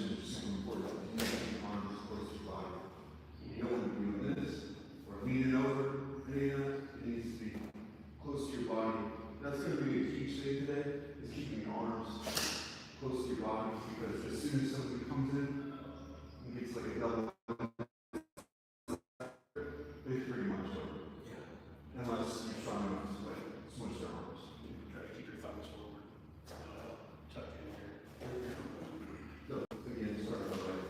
position is super important. You need to keep your arms close to your body. You don't want to be doing this or leaning over. Any of that. It needs to be close to your body. That's going to be a key thing today, is keeping your arms close to your body, because as soon as somebody comes in and gets like a double, they pretty much over. Yeah. Unless you're strong enough to like switch their arms. Try to keep your thumbs forward. Tuck in here. So again, start out like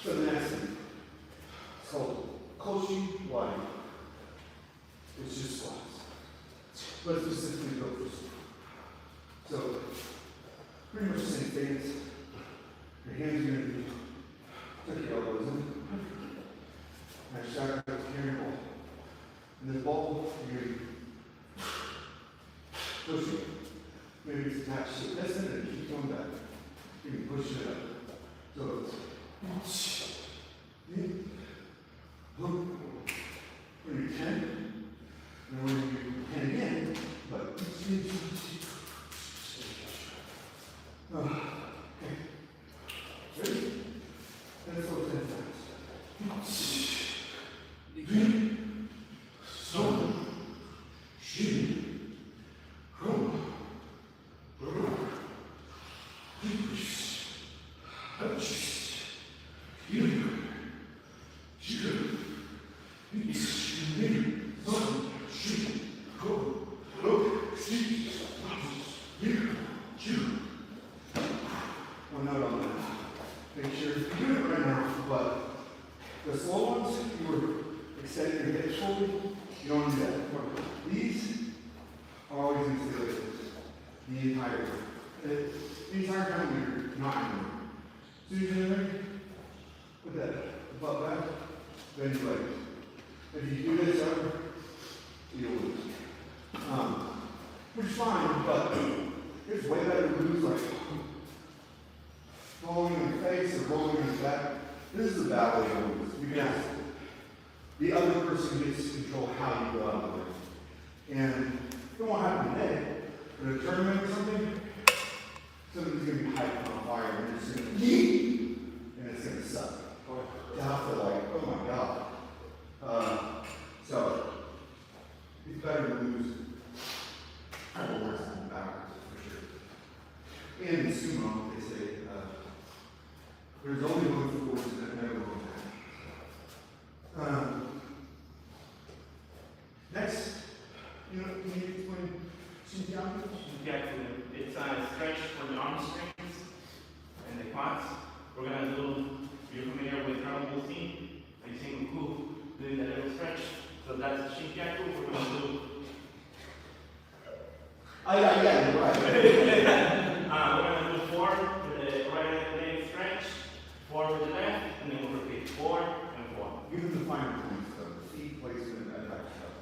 so the next thing, it's called coaching wide. It's just squats. Let's specifically go for squats. So, pretty much the same things. Your hands are going to be, tuck your elbows in. attached to it. That's it, and keep going back. You can push it up. So it's when you 10, and when you 10 again, but okay. Ready? Let's go 10 times. So, she, one note on that. Make sure you do it right now, but the slow ones, you were extending your hips fully, you don't want to do that. These are always in stability. The entire time. The entire time you're not doing it. So you're going to put that butt back, bend your legs. If you do this ever, you'll lose. Which is fine, but it's way better to lose like rolling in the face or rolling in the back. This is a bad way to lose. You can ask. The other person gets to control how you go out of the way. And it won't happen today, but in a tournament or something, somebody's going to be hyped on fire and you're just going to yeet, and it's going to suck. To have to like, oh my God. So, it's better to lose a couple words than backwards, for sure. And in sumo, they say, there's only one forwards and never one back. Next, can you explain Shinjiang? It's a stretch for the arm strings and the quads. We're gonna do, you're familiar with Dragon Ball Z, like seeing Goku doing that little stretch. So that's Shinjiang. We're gonna do. Yeah, you're right. We're gonna do 4 with the right leg stretch, 4 with the left, and then we'll repeat 4 and 4. Give them the finer points though, the feet placement and that stuff.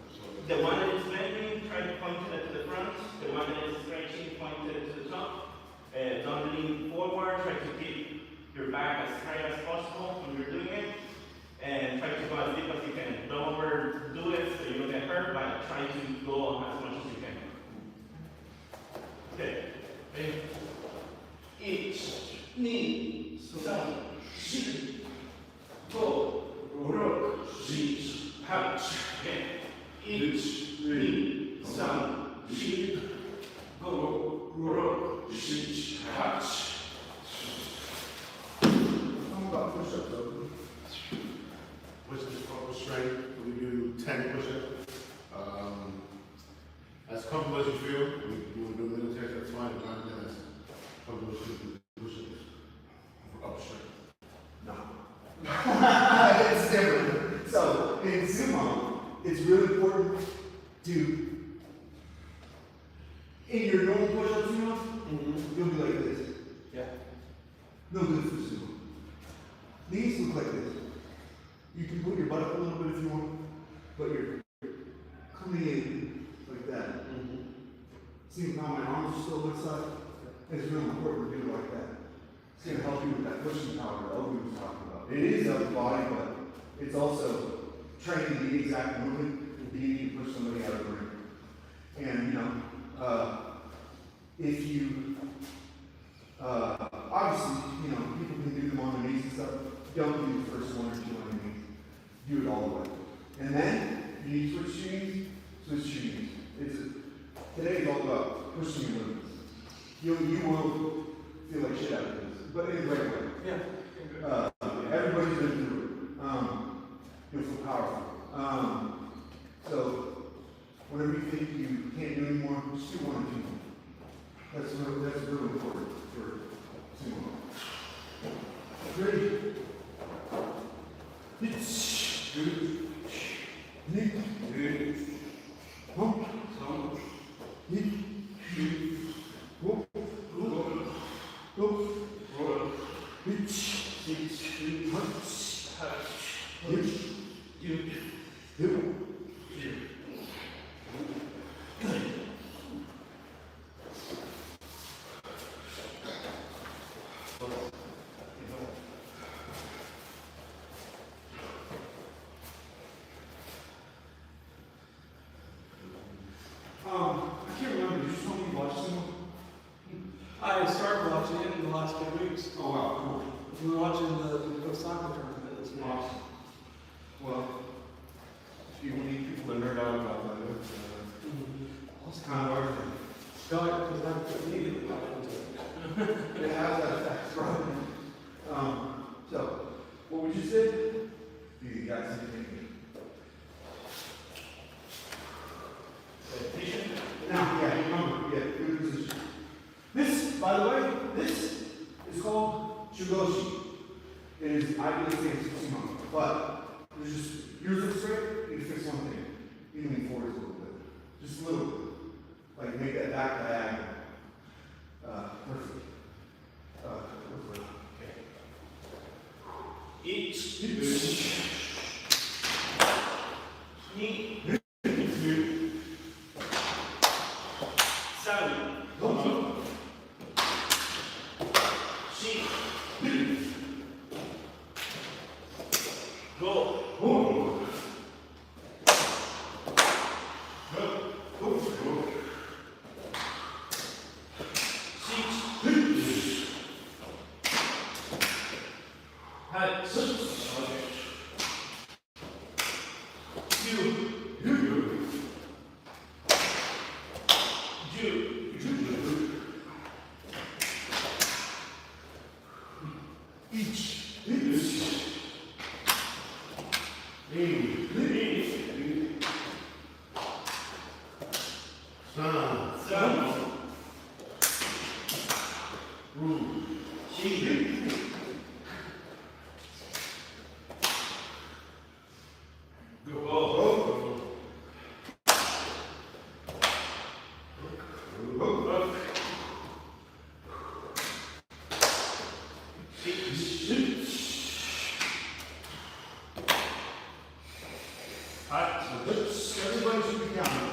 The one that is bending, try to point it to the front. The one that is stretching, point it to the top. Don't lean forward. Try to keep your back as straight as possible when you're doing it. And try to go as deep as you can. Don't overdo it so you don't get hurt, but try to go as much as you can. Okay. Ich, ni, san, shi, go, rok, shi, hach. Okay. Ich, ni, san, shi, go, rok, shi, hach. How about push-ups though? What's the proper strength? We do 10 push-ups. As comfortable as you feel, we will do military, that's fine. If not, then as comfortable as you do push-ups for upper strength. No. It's different. So, in sumo, it's really important to, in your normal push-ups, you'll be like this. Yeah. No good for sumo. These look like this. You can put your butt up a little bit if you want, but you're clean like that. See how my arms are still this side? It's really important to do it like that. It's going to help you with that pushing power that Obi was talking about. It is upper body, but it's also training the exact movement that you need to push somebody out of the ring. And, if you, obviously, people can do them on the knees and stuff. Don't do the first 1 or 2 on the knees. Do it all the way. And then, you need to switch shoes. Today is all about pushing your limits. You will feel like shit out of this, but in a great way. Yeah. Everybody's been through it. You'll feel powerful. So, whenever you think you can't do anymore, just do 1 or 2 more. That's really important for sumo. Ready? a soccer tournament this week. Awesome. Well, if you need people to nerd out about that, it's kind of our thing. Because I immediately got into it. It has that effect, right? So, what would you say? Do you guys anything? Position. Now, yeah, remember, yeah, good position. This, by the way, this is called Chugoshi. It is, I believe it's Sumo, but there's just, yours looks straight, you need to fix one thing. You lean forward a little bit. Just a little bit. Like make that back diagonal. Perfect. Perfect. Each. Knee. Seven. Six. Go. Everybody should be counting.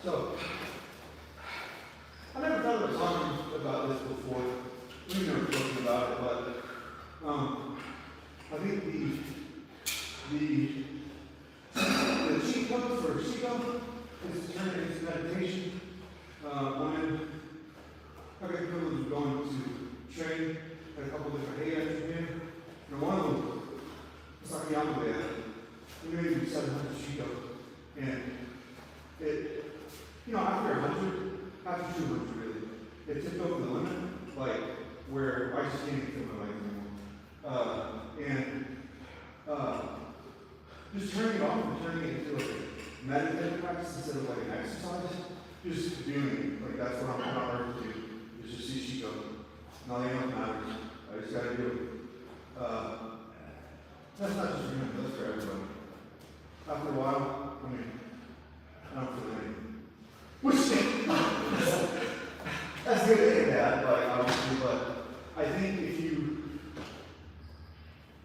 So, I never thought of talking about this before. We've never talked about it, but I think the cheat code for Keiko is to turn it into meditation. it tipped over the limit, like where I just can't even feel my legs anymore. Just turning it off and turning it into like a meditative practice instead of like an exercise. Just doing it. Like that's what I'm kind of learning to do. Is just see she go. Nothing else matters. I just gotta do it. That's not just for me, that's for everybody. After a while, I mean, I don't feel anything. Which that's good and bad, like obviously, but I think if you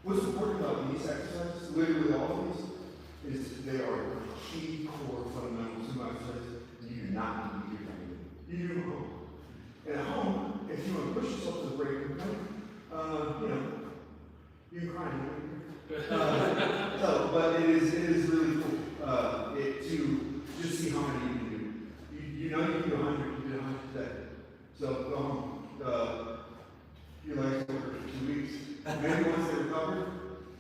what's important about these exercises, literally all of these, is they are key core fundamentals of exercises. You do not need to do anything. You do at home. And at home, if you want to push yourself to the break point, you can cry. But it is really cool to just see how many you can do. You know you can do 100, you did 100 today. So go home. Your legs work for 2 weeks. Maybe once they recover,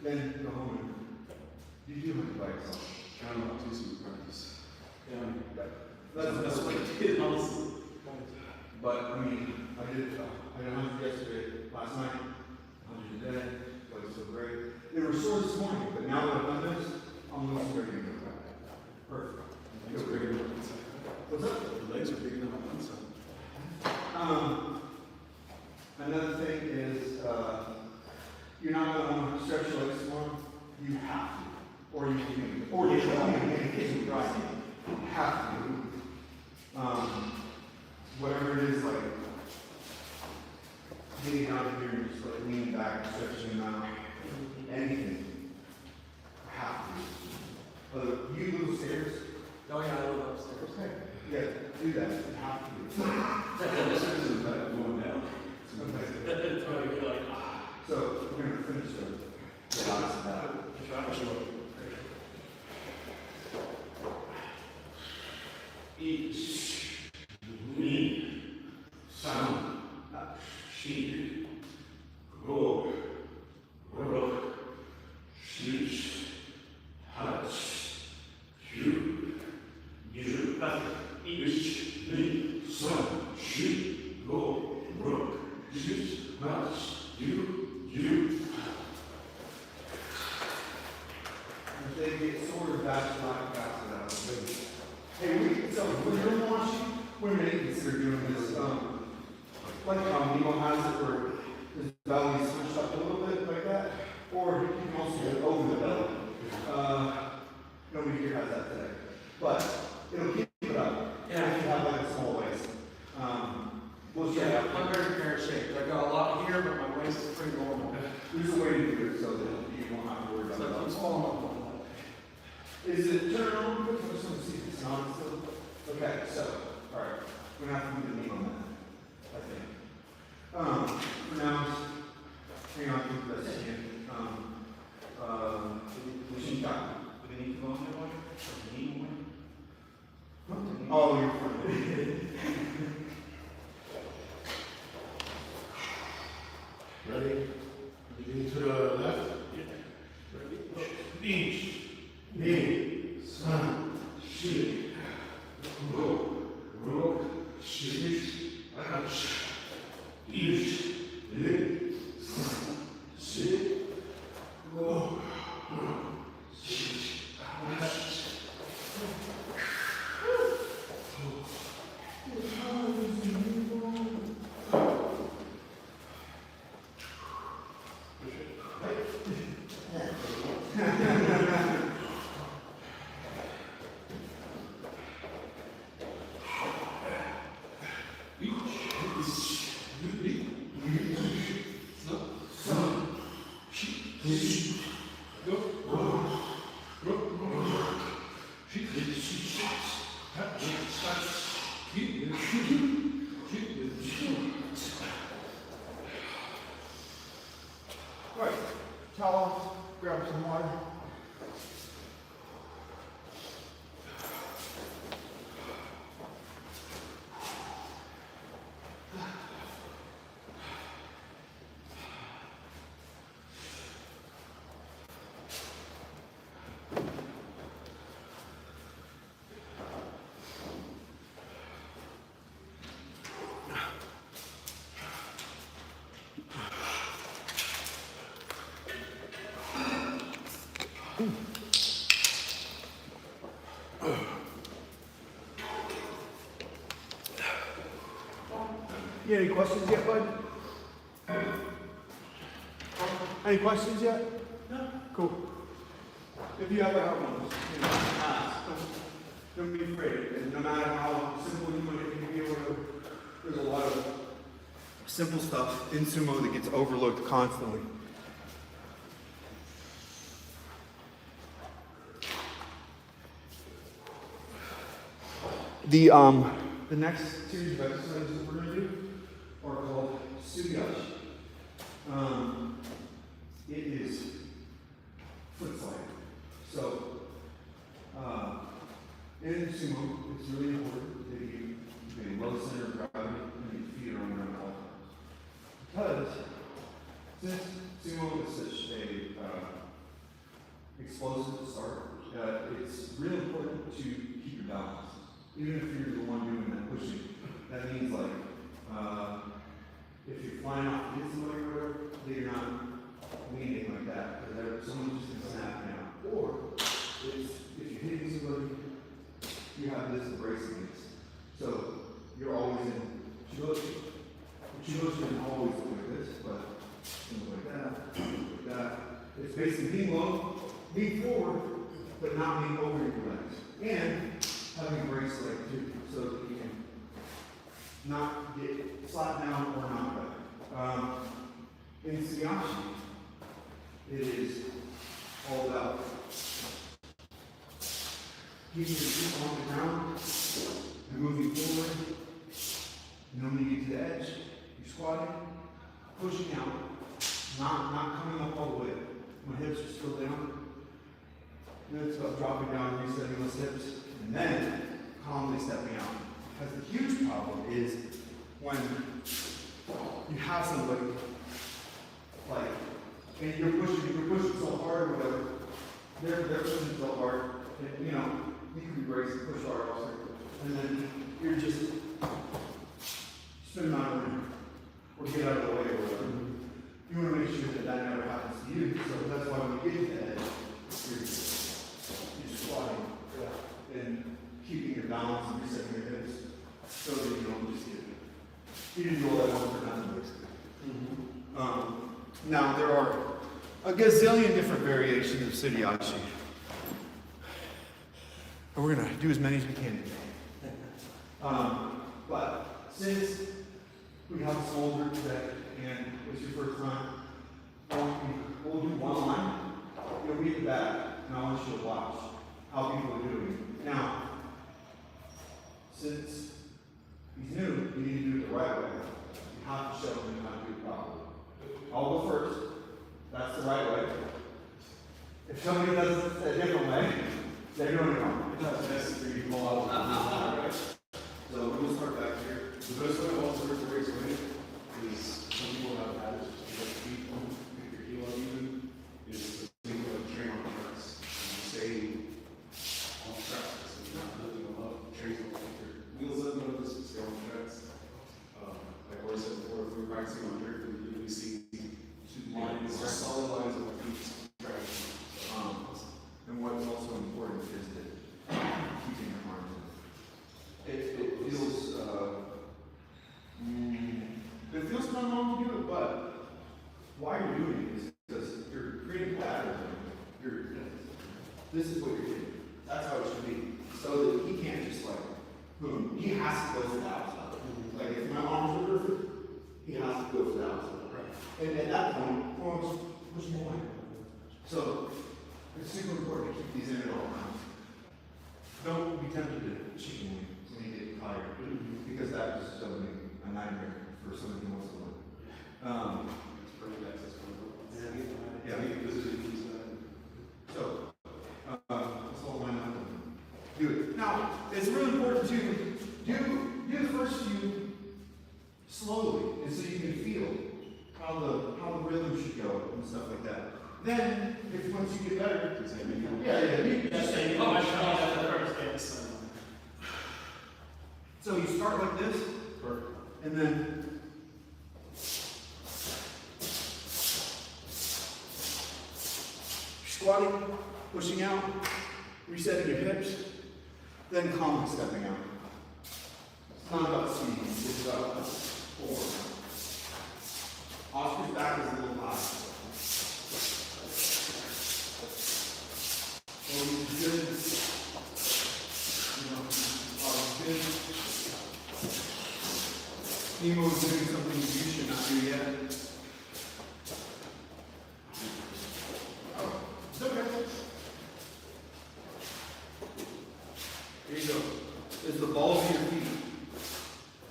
then go home and you do 100 by yourself. Trying not to do some practice. Yeah. That's what I did, honestly. But I mean, I did 100 yesterday, last night, 100 today. Like so great. They were sore this morning, but now that I've done this, I'm losing their game. Perfect. The legs are big enough. What's up? The legs are big enough. Another thing is, you're not going to want to stretch your legs tomorrow. You have to. Or you can, or you can, in case you try. You have to. Whatever it is, like, getting out of here and just like leaning back, stretching them out. Anything. Have to. You little stairs. Oh yeah, I live upstairs. Okay. Yeah, do that. You have to. This isn't that going down. Okay. It's gonna be like, So we're gonna finish the last of that. Each, me, some, she, go, rock, sheesh, hutch, you, each, me, some, she, go, rock, sheesh, hutch, you. If they get sort of back to life after that. Hey, so when you're watching, we may consider doing this, like how Nemo has it, where his belly is switched up a little bit like that, or you can also do it over the belly. Nobody here has that today, but it'll keep it up. Yeah. If you have like a small waist. We'll try yeah, out. I'm very pear shaped. I got a lot here, but my waist is pretty normal. There's a way to do it so that you won't have to worry So about it it. keeps falling off. Is it turned on? I just want to see if it's on still. Okay, so, alright, we're gonna have to move the knee on that, I think. For now, hang on to the best you can. We should talk. Do we need to go on there, one? Do we need one? Oh, you're fine. Ready? Lean to the left. Each. Knee. Sun. She. Go. Rock. Sheesh. Hutch. Each. Leg. Sun. She. Go. Rock. Sheesh. Hutch. Right, towel off, grab some water. You any questions yet, bud? Any questions yet? No. Cool. If you ever have one, just, ask. Don't be afraid. And no matter how simple you want it to be or whatever, there's a lot of simple stuff in sumo that gets overlooked constantly. The next series of exercises that we're going to do are called suiyashi. It is foot slide. So, in sumo, it's really important that you get a low center of gravity and your feet are on the ground all the time. Because since sumo is such a explosive start, it's really important to keep your balance. Even if you're the one doing that pushing, that means like, if you're flying off to hit somebody or whatever, that you're not leaning like that, because someone's just gonna snap down. Or, if you're hitting somebody, you have this to brace against. So, you're always in chigoshi. Chigoshi doesn't always look like this, but things like that. It's basically being low, being forward, but not being over your legs. And having a brace leg too, so that you can not get slapped down or knocked back. In suiyashi, it is all about keeping your feet on the ground and moving forward. And then when you get to the edge, you're squatting, pushing out, not coming up all the way. My hips are still down. And then it's about dropping down, resetting those hips. And then calmly stepping out. Because the huge problem is when you have somebody like, and you're pushing so hard or whatever, they're pushing so hard, that, you can be braced and push hard also, and then you're just spinning out of the room, or get out of the way or whatever. You want to make sure that that never happens to you, so that's why when you get to the edge, you're squatting. And keeping your balance and resetting your hips so that you don't just you didn't do all that one for nothing, basically. Now, there are a gazillion different variations of suiyashi. And we're going to do as many as we can today. But since we have a small group today and it's your first time, we'll do one line. You'll read the back, and I want you to watch how people are doing. Now, since he's new, you need to do it the right way. You have to show him how to do it properly. I'll go first. That's the right way. If somebody does it a different way, they're doing it wrong. It's not necessary to call out. So we'll start back here. The best way also to raise weight is some people have habits to get feet on, pick your heel up even, is to think of train on tracks. Say on tracks, it's not lifting them up, trains on your wheels up, none of this is on tracks. Like I said before, if we're practicing on dirt, we usually see two lines, solid lines on the feet tracks. And what's also important is that keeping your arms in. It feels kind of wrong to do it, but why you're doing it is because you're creating patterns. This is what you're doing. That's how it should be. So that he can't just like, boom. He has to go for the outside. Like if my arms are perfect, he has to go for the outside. Right. And at that point, push more. So it's super important to keep these in at all times. Don't be tempted to chicken wing when you get tired, because that is just a nightmare for somebody who wants to learn. It's perfect access for everyone. Yeah. So, that's all line up. Do it. Now, it's really important to do the first few slowly, and so you can feel how the rhythm should go and stuff like that. Then, if once you get better, you just say, Oh, I should have the first dance. so you start like this, and then squatting, pushing out, resetting your hips, then calmly stepping out. It's not about speed, it's about forward. Nemo's doing something you should not do yet. Oh, it's okay. Here you go. It's the balls of your feet.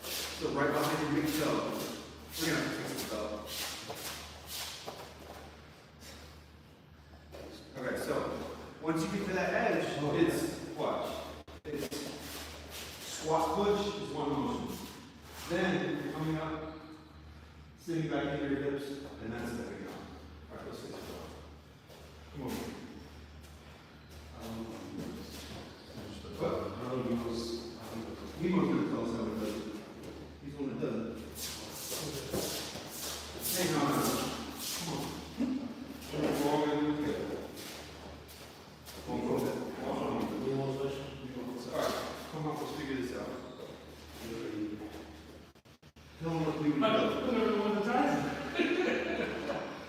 So right behind your big toe. We're gonna fix this up. Okay, so once you get to that edge, it's watch. It's squat push is one motion. Then you're coming up, sitting back into your hips, and then stepping up. Alright, let's fix it up. Come on. What? Nemo's gonna tell us how it does it. He's the one that does it. Hey, no. Come on. We're all gonna do it together. Come on. Alright, come on, let's figure this out. Tell them what we would do. One at a time.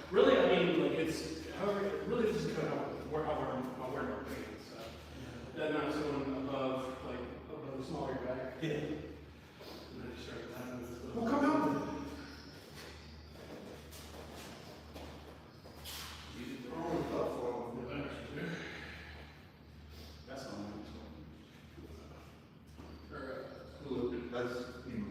Really, I mean, like it's, however, it really just kind of how we're my pants. Then I'm going above the small of your back. Yeah. And then you start laughing with this. Well, come out then. You can throw it up for them. That's all. That's Nemo.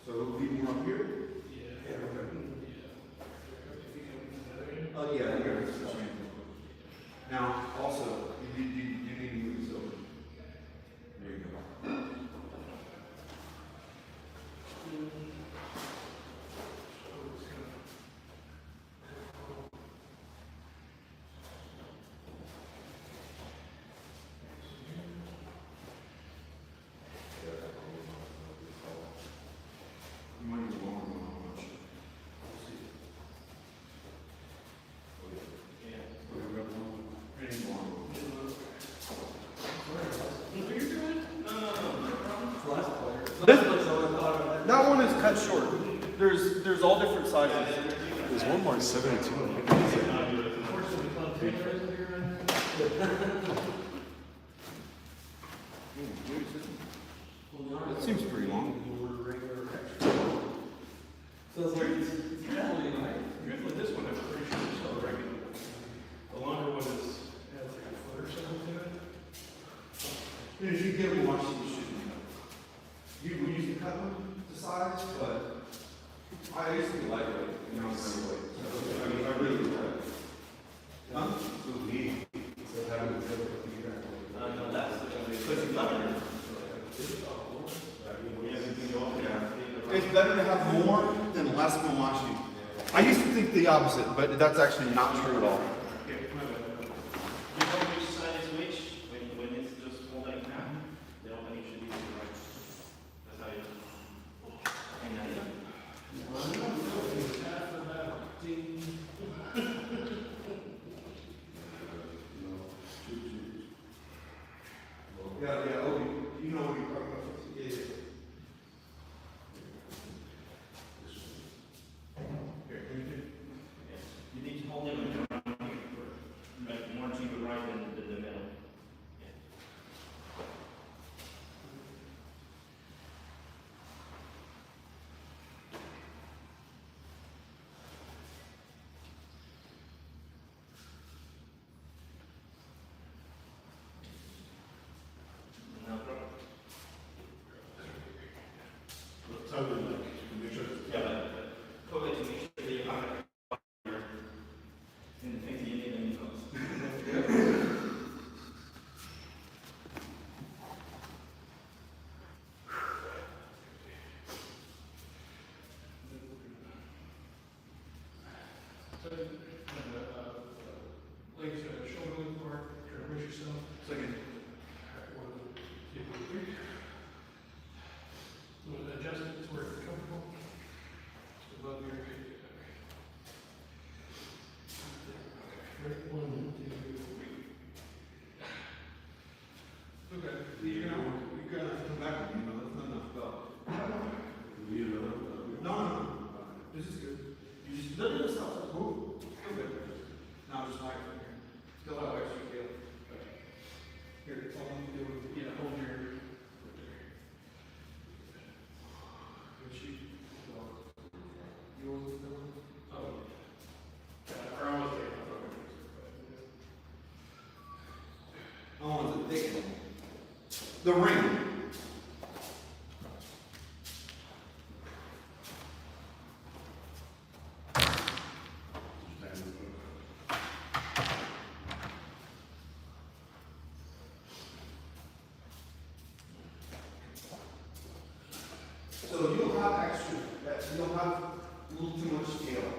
So it'll be more up here? Yeah. Okay. Yeah. Oh, yeah, I got it. Now, also, you need to move this over. There you go. You might need longer than how much. We'll see. Yeah. We're gonna go longer. Any longer. What you're doing? That one is cut short. There's all different sizes. There's one more 72. Unfortunately, Club Taylor isn't here right now. It seems pretty long. So it's like, it's usually this one, I'm pretty sure is still regular. The longer one has like a foot or something to it. If you get them watching, you should. We used to cut them to size, but I used to be lightweight, you know, weight. So, I mean, I really like it. Huh? No, that's because you love it. It's better to have more than less moashi. I used to think the opposite, but that's actually not true at all. You know which side is which when it's just all like that. The opening should be right. That's how you. And then, Yeah, Obi, you know what you're talking about. Yeah. you need to hold them around here, like more to the right than the middle. Now drop. Something like, make sure. Yeah, but go ahead to make sure that you have it. And the things that you need in your nose. Legs, shoulder length apart, try to brace yourself. Second. One, two, three. Adjust it to where it's comfortable. Above your head. Ready? One, two, three. Okay. You're gonna come back with me, but that's not enough belt. No. This is good. You just look at this stuff. Move. Feel good. Now just hide from here. Still have extra feel. Here, it's all The ring. So you'll have extra, you'll have a little too much scale.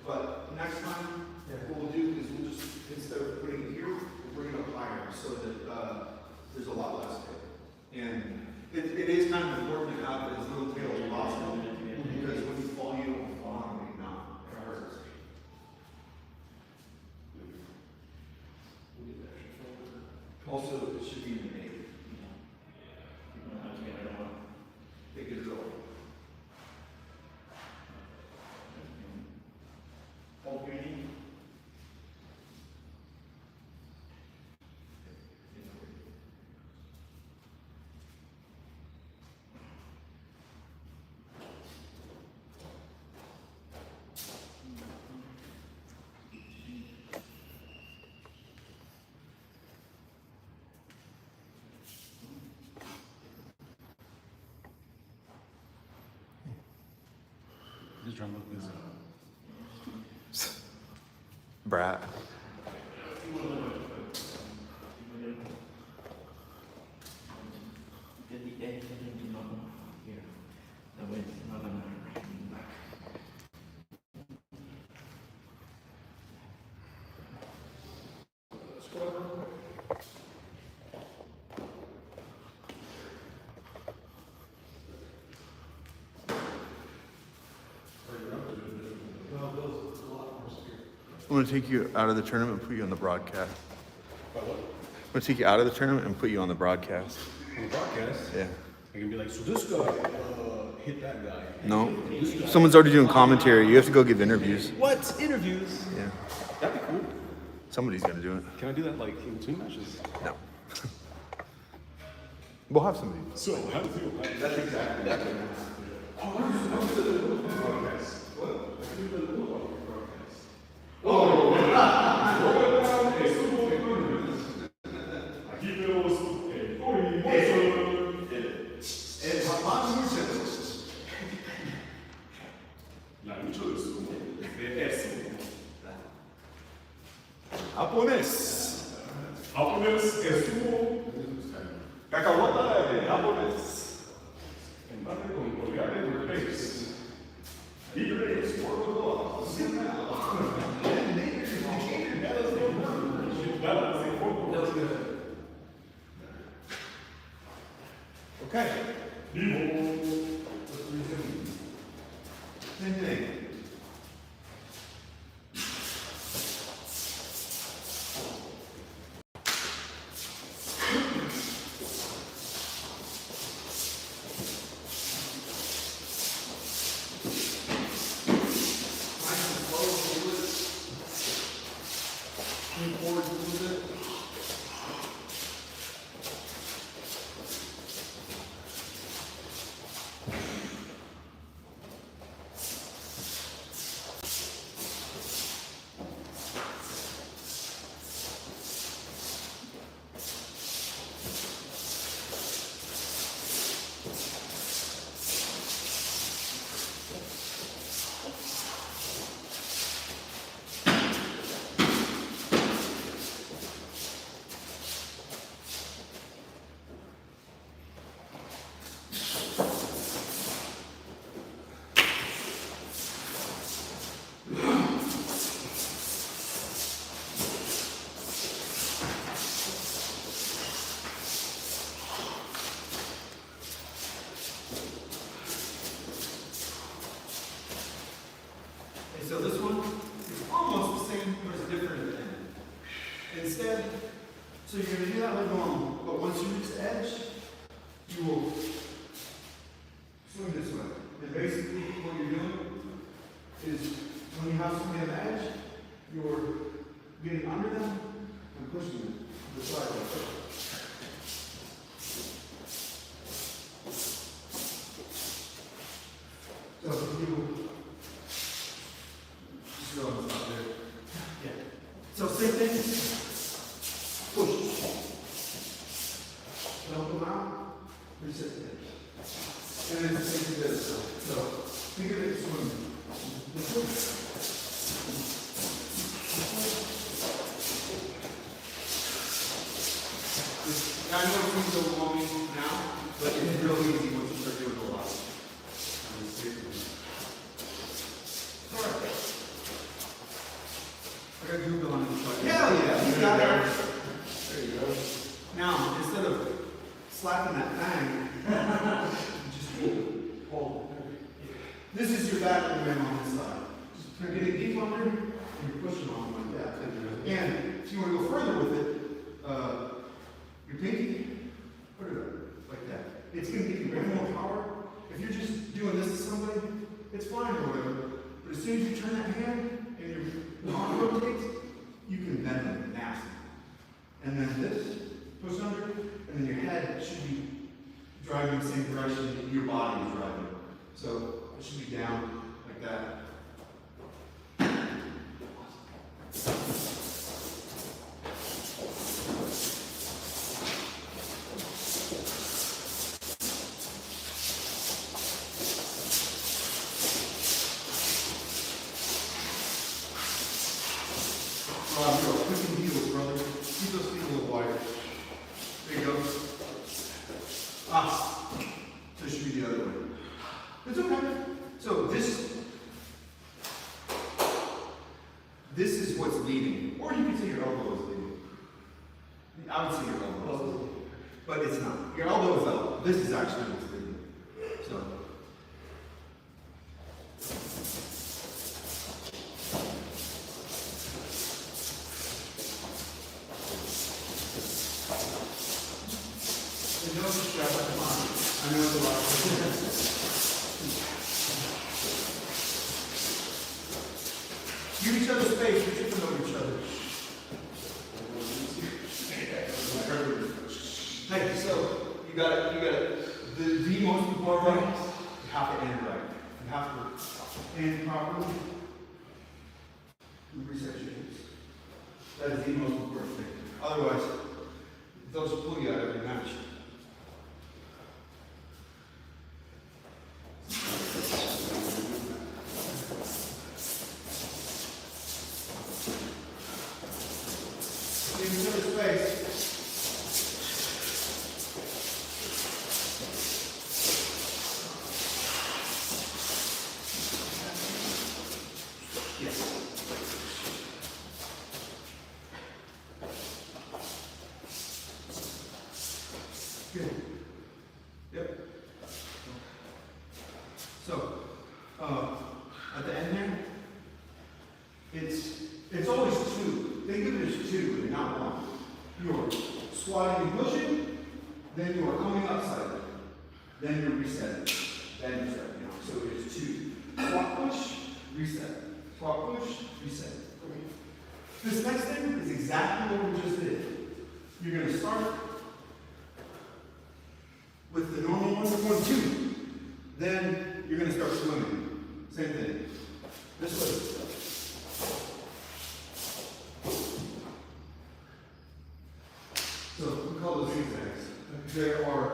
But next time, what we'll do is we'll just, instead of putting it here, we'll bring it up higher so that there's a lot less tail. And it is kind of important to have as little tail as possible because when you fall, you don't fall on it now. It hurts. Also, it should be in the name. Take it over. Hold your knee. This drum look busy. Brat. Get the edge of the bottom here. That way it's not gonna bring back. I'm going to take you out of the tournament and put you on the broadcast. What? I'm going to take you out of the tournament and put you on the broadcast. On the broadcast? Yeah. I can be like, so this guy hit that guy. No. Someone's already doing commentary. You have to go give interviews. What? Interviews? Yeah. That'd be cool. Somebody's going to do it. Can I do that like in between matches? No. We'll have somebody. So, how do you feel? That's exactly that. La lucha de sumo de eso. Japonés. Japonés es sumo. Cacahuata de japonés. Embate con colgate de peces. Libre es por todos. Okay. Vivo. Same thing. them out, reset the hips. And then take the this. So think of it as swimming. I know it seems overwhelming now, but it's real easy once you start doing it a lot. Alright. I got Google on this. Hell yeah, you got it. There you go. Now, instead of slapping that thing, just hold it. This is your back movement on this side. Just get it deep under, and you're pushing on it like that. And if you want to go further with it, your pinky, put it up like that. It's going to give you way more power. If you're just doing this to somebody, it's fine or whatever. But as soon as you turn that hand and your arm rotates, you can bend them nasty. And then this, push under, and then your head should be driving the same direction that your body is driving. So it should be down like that. You're quick and heels, brother. Keep those feet a little wider. There you go. Ah. So it should be the other way. It's okay. So this is what's leading. Or you can say your elbow is leading. I would say your elbow is leading. But it's not. Your elbow is up. This is actually what's leading. So. No stress, come on. I know it's a lot. Give each other space, you're tripping over each other. Hey, so you got it. The most important thing, you have to end right. You have to end properly. And reset your hips. That is the most important thing. Otherwise, they'll just pull you out every match. Give each other space. Yes. Good. Yep. So, at the end there, it's always two. Think of it as two and not one. You're squatting and pushing, then you are coming upside, then you're resetting, then you're stepping out. So it's two. Squat push, reset. Squat push, reset. This next thing is exactly what we just did. You're going to start with the normal 1, 2. Then you're going to start swimming. Same thing. This way. So we call those zigzags. They are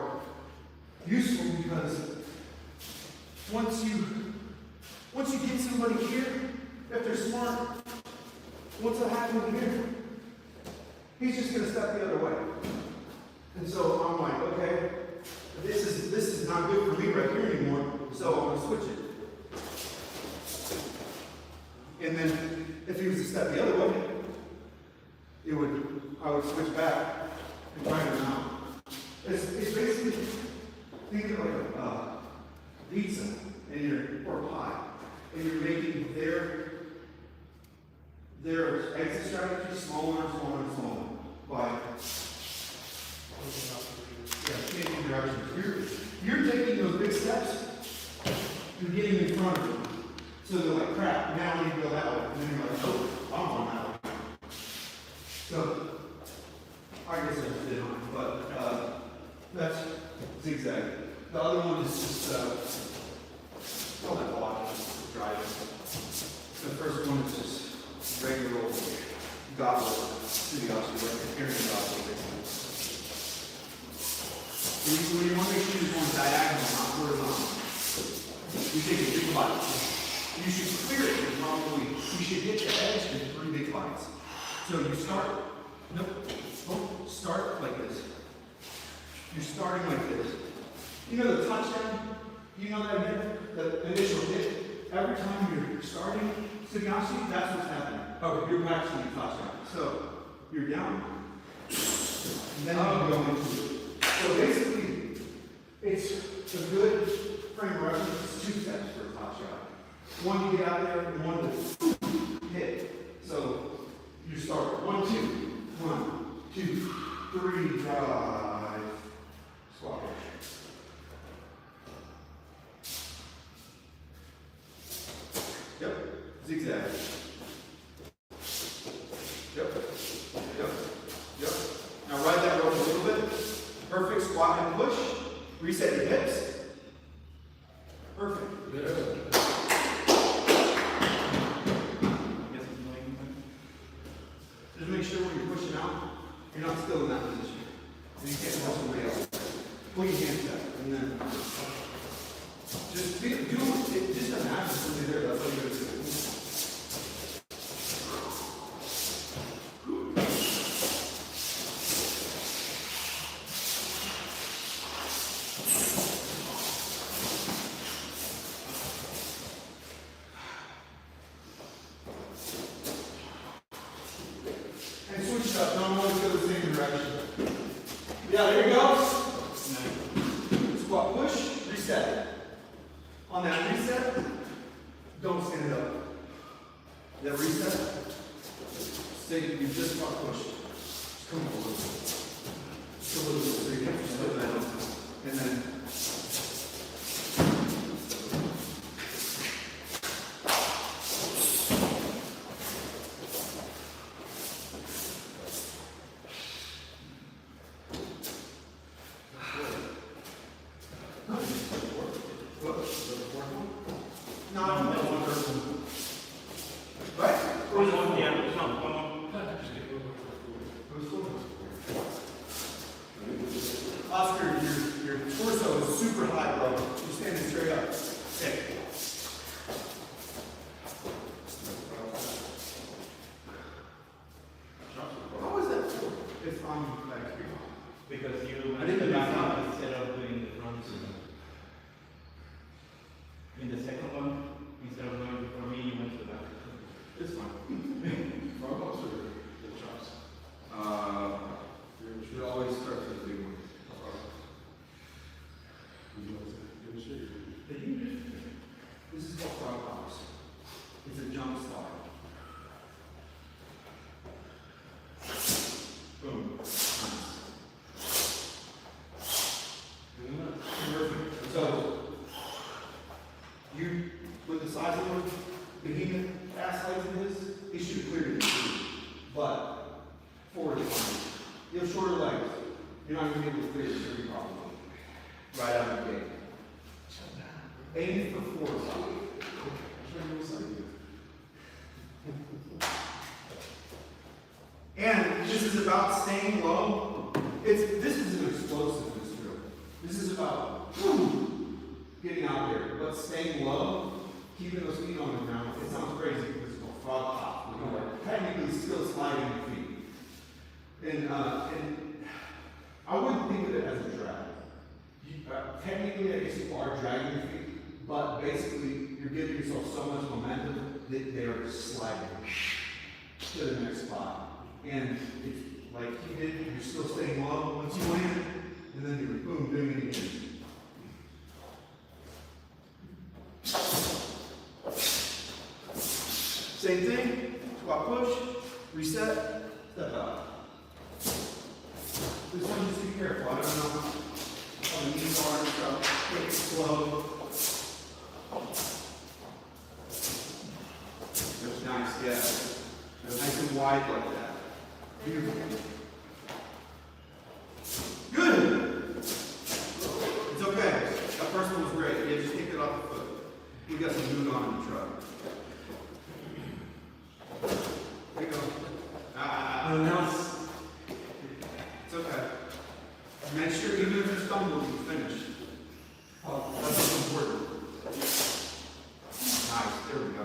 useful because once you get somebody here, if they're smart, once it happens here, he's just going to step the other way. And so I'm like, okay, this is not good for me right here anymore, so I'm going to switch it. And then if he was to step the other way, I would switch back and try him out. It's basically, think of like a pizza or a pie, and you're making their exit strategy smaller and smaller and smaller by changing directions. You're taking those big steps and getting in front of them. So they're like, crap, now I need to go that way. And then you're like, oh, I'm on that way. So, I guess I just did on it, but that's zigzag. The other one is just, call that blocking, driving. The first one is just regular old goblet, city officer, like a carrying goblet, basically. When you want to make sure you're going diagonal, not horizontal. You take a big bite. You should clear it in probably, you should hit the edge in 3 big bites. So you start, start like this. You're starting like this. You know the touchdown? You know that hit? The initial hit? Every time you're starting Sugashi, that's what's happening. Oh, you're practicing your touchdown. So you're down. And then you go into it. So basically, it's a good frame of reference. It's 2 steps for a top shot. One to get out there, and one to hit. So you start 1, 2, 1, 2, 3, drive, squat. Yep, zigzag. Yep. Now ride that rope a little bit. Perfect squat and push. Reset your hips. Perfect. Just make sure when you're pushing out, you're not still in that position. And you can't muscle way out. Pull your hands back. And then just do it. Just imagine something there. That's all you're going to do. And switch it up. Don't always go the same direction. Yeah, there you go. Squat push, reset. On that reset, don't stand up. That reset, stay, you just squat push. Just come up a little bit. Just a little bit. So you get your foot down. And then Oscar, your torso is super high, bro. You're standing straight up. Okay. How is that? It's on back here. Because you I didn't do back that. up instead of doing the front. In the second one, instead of going for me, you went to the back. It's fine. Front ups or the chops? You should always start with the big one. This is called frog hops. It's a jump start. Boom. Perfect. So, you, with the size of the behemoth ass legs in this, it should clear your feet. But, forward is fine. You have shorter legs. You're not going to be able to clear your feet probably. Right out of the gate. Aim for 4 o'clock. And this is about staying low. This is an explosiveness drill. This is about getting out there, but staying low, keeping those feet on the ground. It sounds crazy because it's called frog hop. You know, like technically still sliding your feet. And I wouldn't think of it as a drag. Technically, I guess you are dragging your feet, but basically, you're giving yourself so much momentum that they're sliding to the next spot. And it's like you did, you're still staying low once you land, and then you're boom, doing it again. Same thing, squat push, reset, step out. This one, just be careful. I don't know how the knees are and stuff. Quick, slow. That's nice, yeah. Nice and wide like that. Beautiful. Good. It's okay. That first one was great. Yeah, just take it off the foot. We got some food on in the truck. There you go. Now it's okay. Make sure even if it's tell me when you finish. Oh, that's what's important. Nice, there we go.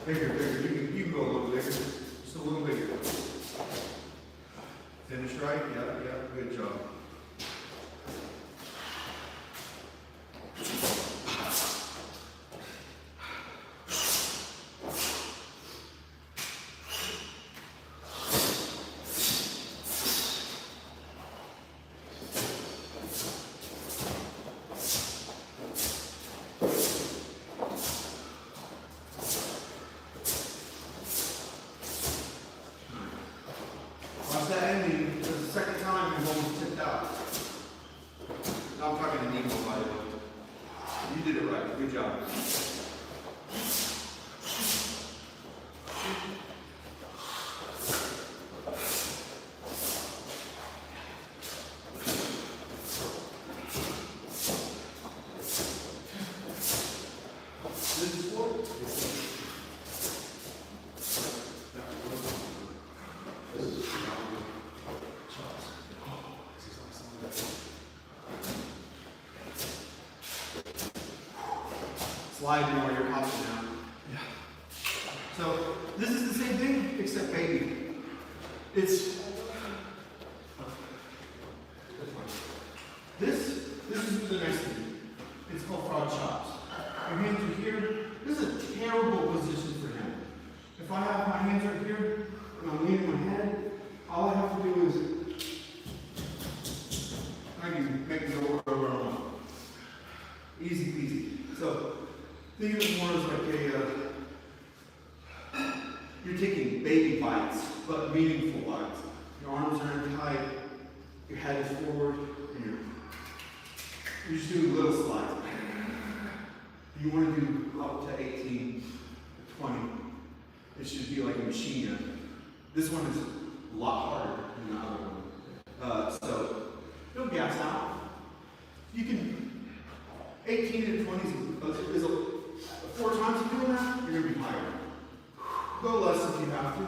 Bigger, bigger. You can go a little bigger. Just a little bigger. Finish right? Yeah, good job. Watch that ending. This is the second time you've almost tipped out. Now I'm talking to Nico, by the way. You did it right. Good job. This is four. Slide more, you're hopping now. Yeah. So this is the same thing, except baby. This is the next thing. It's called frog chops. Your hands are here. This is a terrible position for him. If I have my hands right here and I'm leaning my head, all I have to do is I can make it go wherever I want. Easy peasy. So think of it more as like you're taking baby bites, but meaningful bites. Your arms are in tight, your head is forward, and you're just doing little slides. You want to do up to 18, 20. It should be like a machine gun. This one is a lot harder than the other one. So don't gas out. You can 18 and 20 is a 4 times you doing that, you're going to be higher. Go less if you have to.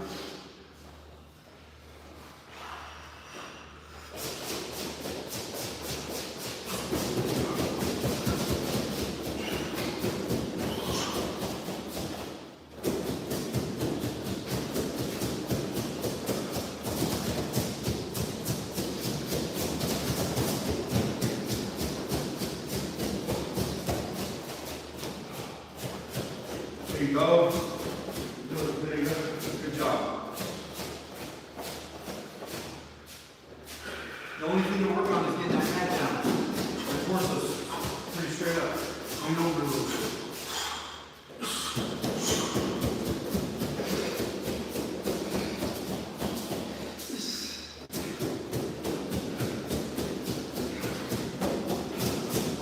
There you go. There you go. Good job. The only thing to work on is getting that head down. The torso's pretty straight up. Coming over a little bit.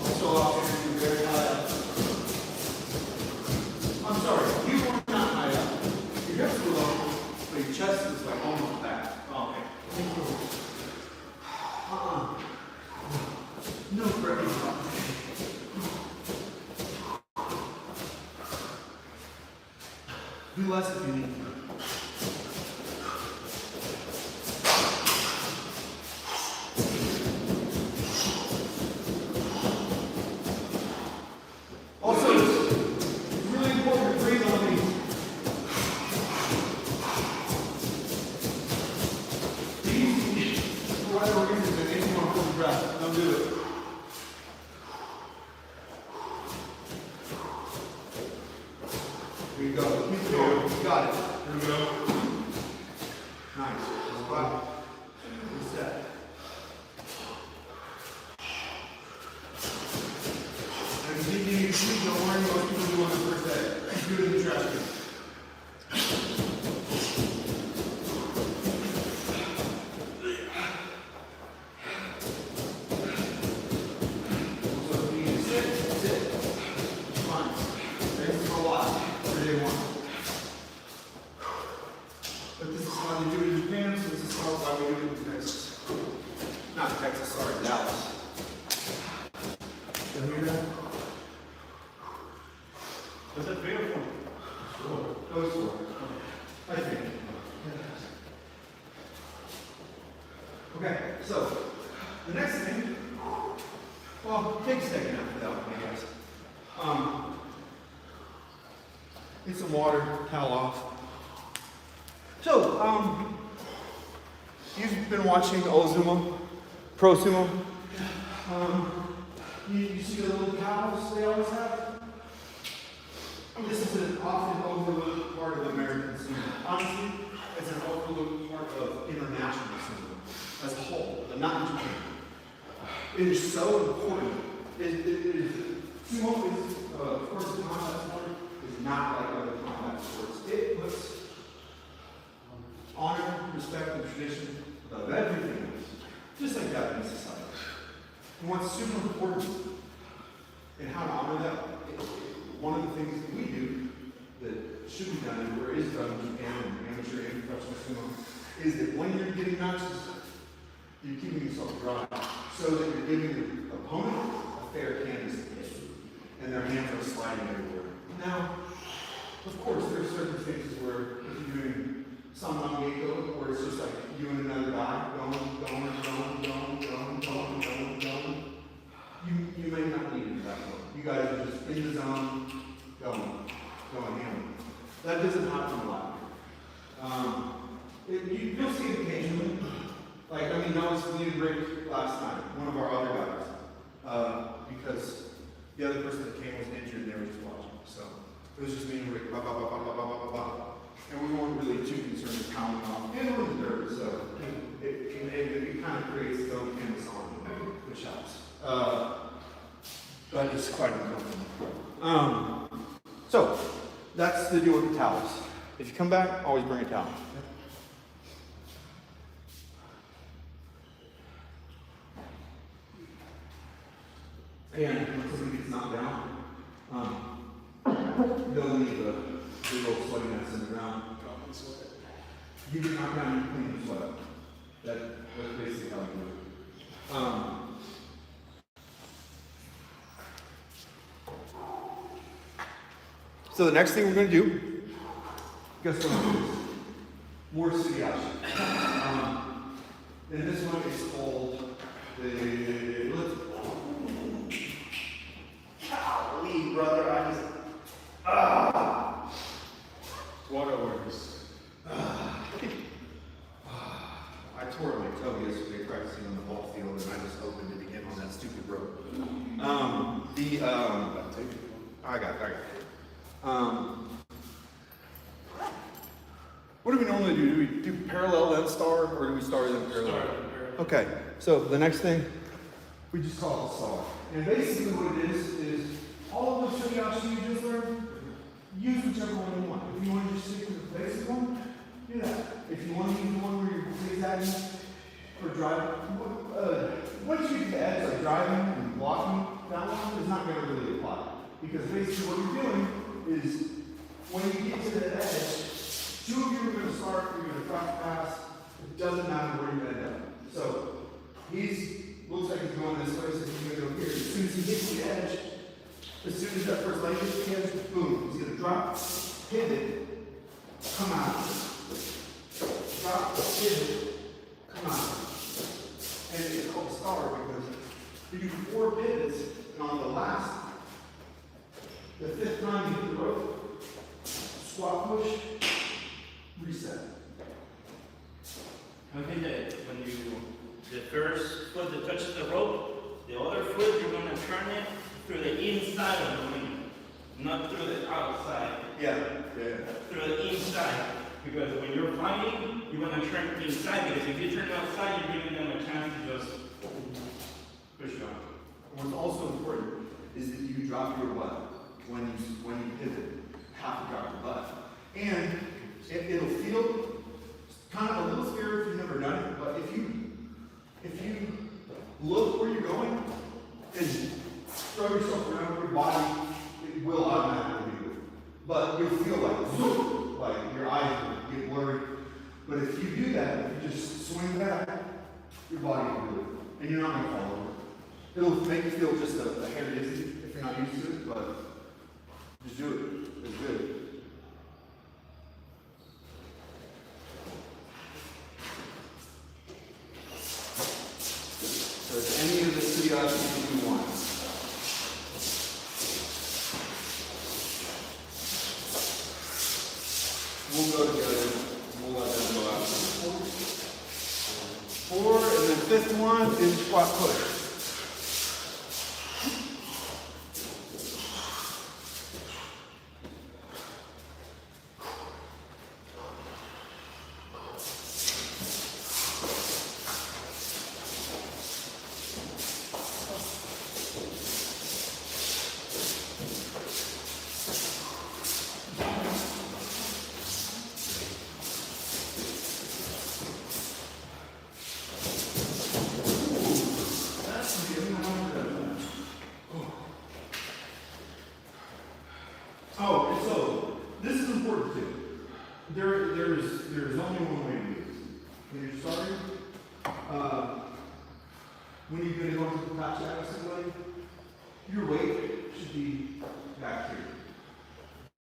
Also, I'll be very high up. I'm sorry, you were not high up. Your hips were low, but your chest is like almost back. Oh, okay. Thank you. No breathing. Do less if you need to. Also, it's really important to breathe on these. These, for whatever reason, they make you want to hold your breath. Don't do it. Here you go. Keep going. You got it. Here we go. Nice. Squat. Reset. And if you need to sleep, don't worry, most people do on the first day. Do it in the trash can. So if you need to sit, sit. Fine. Thanks for a while. it 3 or 4? That was 4. I think. Okay, so the next thing, well, take a second after that one, I guess. Get some water, towel off. So, you've been watching Sumo, Pro Sumo. You see the little towels they always have? This is an often overlooked part of American cinema. Honestly, it's an overlooked part of international cinema as a whole, but not in Japan. It is so important. Sumo is, of course, a combat sport. Is not like other combat sports. It puts honor, respect, and tradition above everything else, just like Japanese society. And what's super important in how to honor that, one of the things that we do that should be done, or is done in Japan and amateur and professional sumo, is that when you're getting matches, you're keeping yourself dry so that you're giving the opponent a fair canvas to hit, and their hands are sliding everywhere. Now, of course, there are circumstances where if you're doing some Keiko, where it's just like you and another guy going, you may not need it that way. You guys are just in the zone, going hammer. That doesn't happen a lot. You'll see it occasionally. Like, that was me and Rick last night, one of our other guys, because the other person that came was injured and they were just watching. So it was just me and Rick, and we weren't really too concerned with pounding off. And we're in the dirt, so it kind of creates its own canvas on, which helps. But it's quite uncomfortable. So that's the deal with the towels. If you come back, always bring a towel. And when somebody gets knocked down, they'll leave a big old sweaty mess in the ground. You get knocked down, you clean your sweat up. That's basically how you do it. So the next thing we're going to do, guess what? More sugiyashi. And this one is called the. Golly, brother, I just. Water works. I tore my toe yesterday practicing on the ball field, and I just opened it again on that stupid rope. I got it. What do we normally do? Do we do parallel then star, or do we start then parallel? Okay, so the next thing, we just call it a star. And basically what it is all of those sugiyashi you just learned, use whichever one you want. If you want to just stick to the basic one, do that. If you want to use the one where you're zigzagging for driving, once you get to the edge, like driving and blocking, that one is not going to really apply. Because basically what you're doing is, when you get to the edge, 2 of you are going to start, you're going to drop pass, it doesn't matter where you end up. So, looks like he's going this way, so he's going to go here. As soon as he hits the edge, as soon as that first leg hits the edge, boom, he's going to drop, pivot, come out. Drop, pivot, come out. And it's called star because you do 4 pivots, and on the 5th time you hit the rope, squat push, reset. Okay, when the first foot that touches the rope, the other foot, you're going to turn it through the inside of the ring, not through the outside. Yeah. Through the inside. Because when you're fighting, you're going to turn inside, because if you turn outside, you're giving them a chance to just push you on. What's also important is that you drop your butt when you pivot. You have to drop your butt. And it'll feel kind of a little scary if you've never done it, but if you look where you're going and throw yourself around your body, it will automatically move. But you'll feel like your eyes will get blurry. But if you do that, if you just swing back, your body will do it. And you're not going to fall over. It'll make you feel just a hair dizzy if you're not used to it, but just do it. fifth one is squat push. Oh, and so this is important too. There's only one way to do this. When you're starting, when you're going to go into the top jack with somebody, your weight should be back here.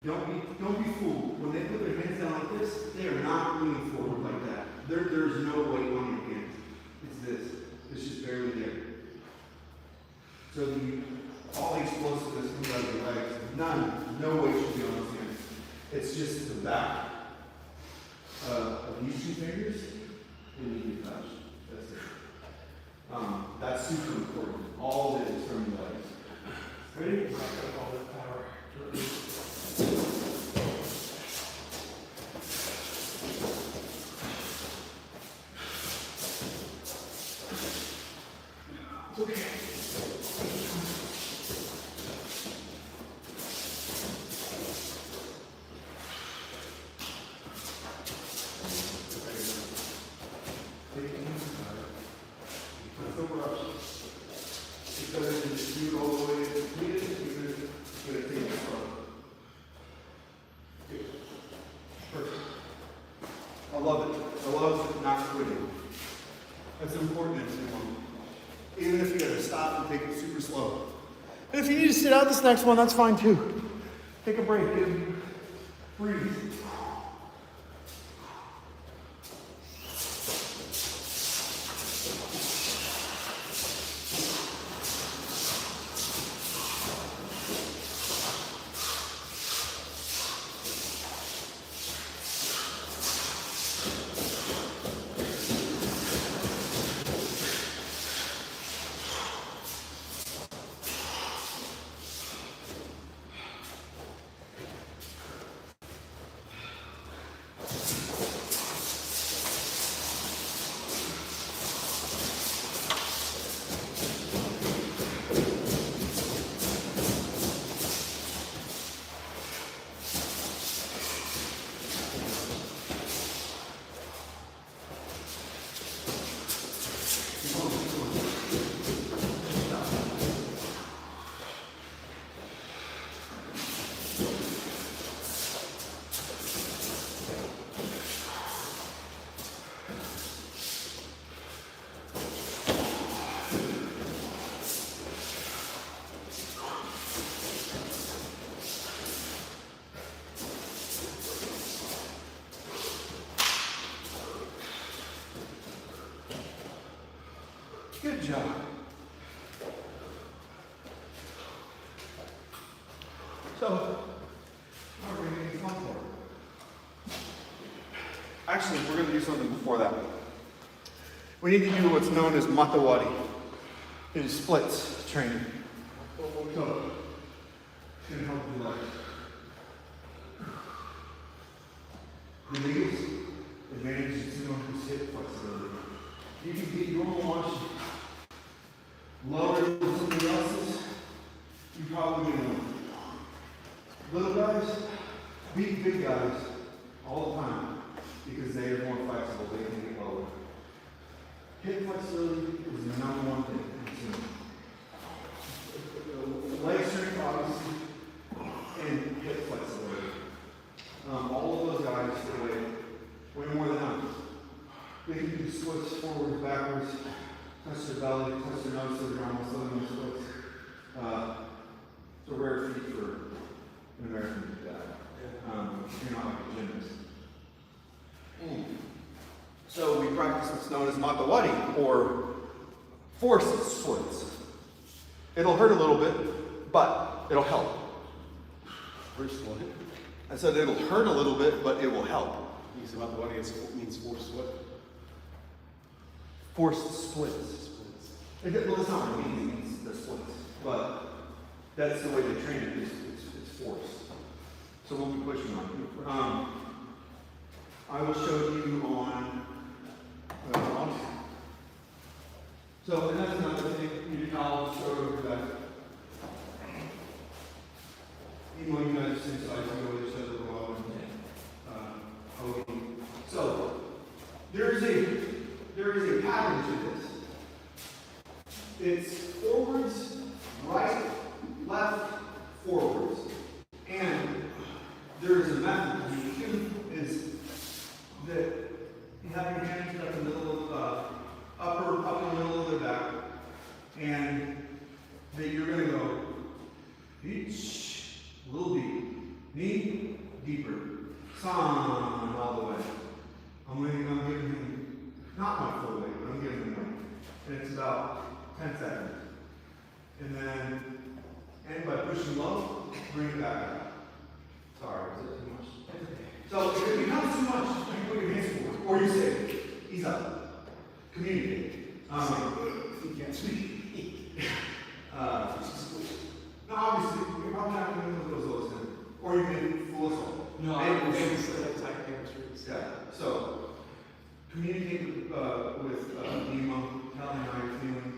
Don't be fooled. When they put their hands down like this, they are not leaning forward like that. There's no weight on your hands. It's this. It's just barely there. So all the explosiveness comes out of your legs. No weight should be on those hands. It's just the back of these two fingers that need to touch. That's it. That's super important. All of it is from your legs. Ready? All that power. It's okay. I love it. I love not quitting. That's important in Sumo. Even if you gotta stop and take it super slow. And if you need to sit out this next one, that's fine too. Take a break. Breathe. Good job. So, now we're going to get fun for it. Actually, we're going to do something before that. We need to do what's known as matawari. It is splits training. So, it's going to help you like. The biggest advantage is Sumo hip flexibility. You can get your own watch lower than somebody else's, you probably win. Little guys beat big guys all the time because they are more flexible, they can get lower. Hip flexibility is the number one thing in Sumo. Leg strength, obviously, and hip flexibility. All of those guys way more than us. They can do splits forward, backwards, touch their belly, touch their nose to the ground, so they're splits. It's a rare feat for an American to do that. You're not like a gymnast. So we practice what's known as matawari, or force splits. It'll hurt a little bit, but it'll help. First one. I said it'll hurt a little bit, but it will help. You said about the one means force what? forced splits. Well, it's not really easy, it's the splits. But that's the way they train it, it's forced. So we'll be pushing on it. I will show you on. So, and that's another thing, I'll show over that. Even though you guys are same size, you always said the well and so there is a pattern to this. It's forwards, right, left, forwards. And there is a method is that you have your hands up in the middle of upper middle of the back, and that you're going to go each a little deep, knee deeper, san all the way. I'm giving him not my full weight, but I'm giving him weight, and it's about 10 seconds, and then end by pushing low, bring it back up. Sorry, is that too much? So if it becomes too much, you can put your hands forward, or you say, ease up, communicate. He can't speak. No, obviously, you're probably not going to put those lows in, or you can fool us all. No, I don't think it's like hamstrings. Yeah, so communicate with Nemo, tell him how you're feeling.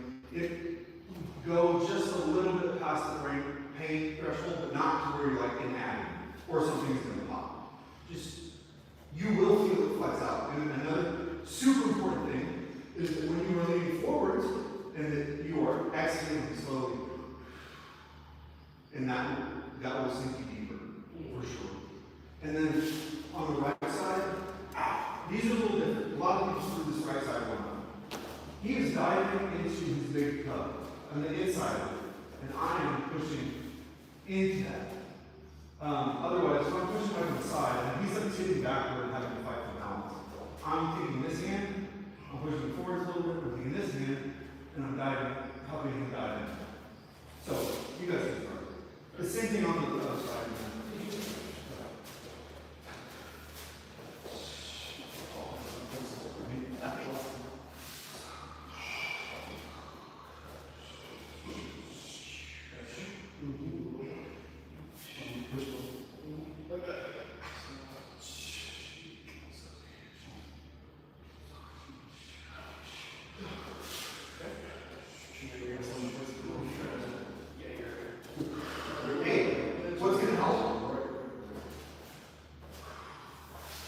Go just a little bit past the pain threshold, but not to where you're like in agony or something's going to pop. Just, you will feel it flex out. And another super important thing is that when you are leaning forwards and that you are exhaling slowly, and that will sink you deeper, for sure. And then on the right side, these are a little different. A lot of people screw this right side one up. He is diving into his big tub on the inside of it, and I am pushing into that. Otherwise, if I'm pushing right on the side, and he's like sitting backward and having to fight for balance, I'm taking this hand, I'm pushing forward a little bit, I'm taking this hand, and I'm diving, helping him dive in. So, you guys can start. The same thing on the other side.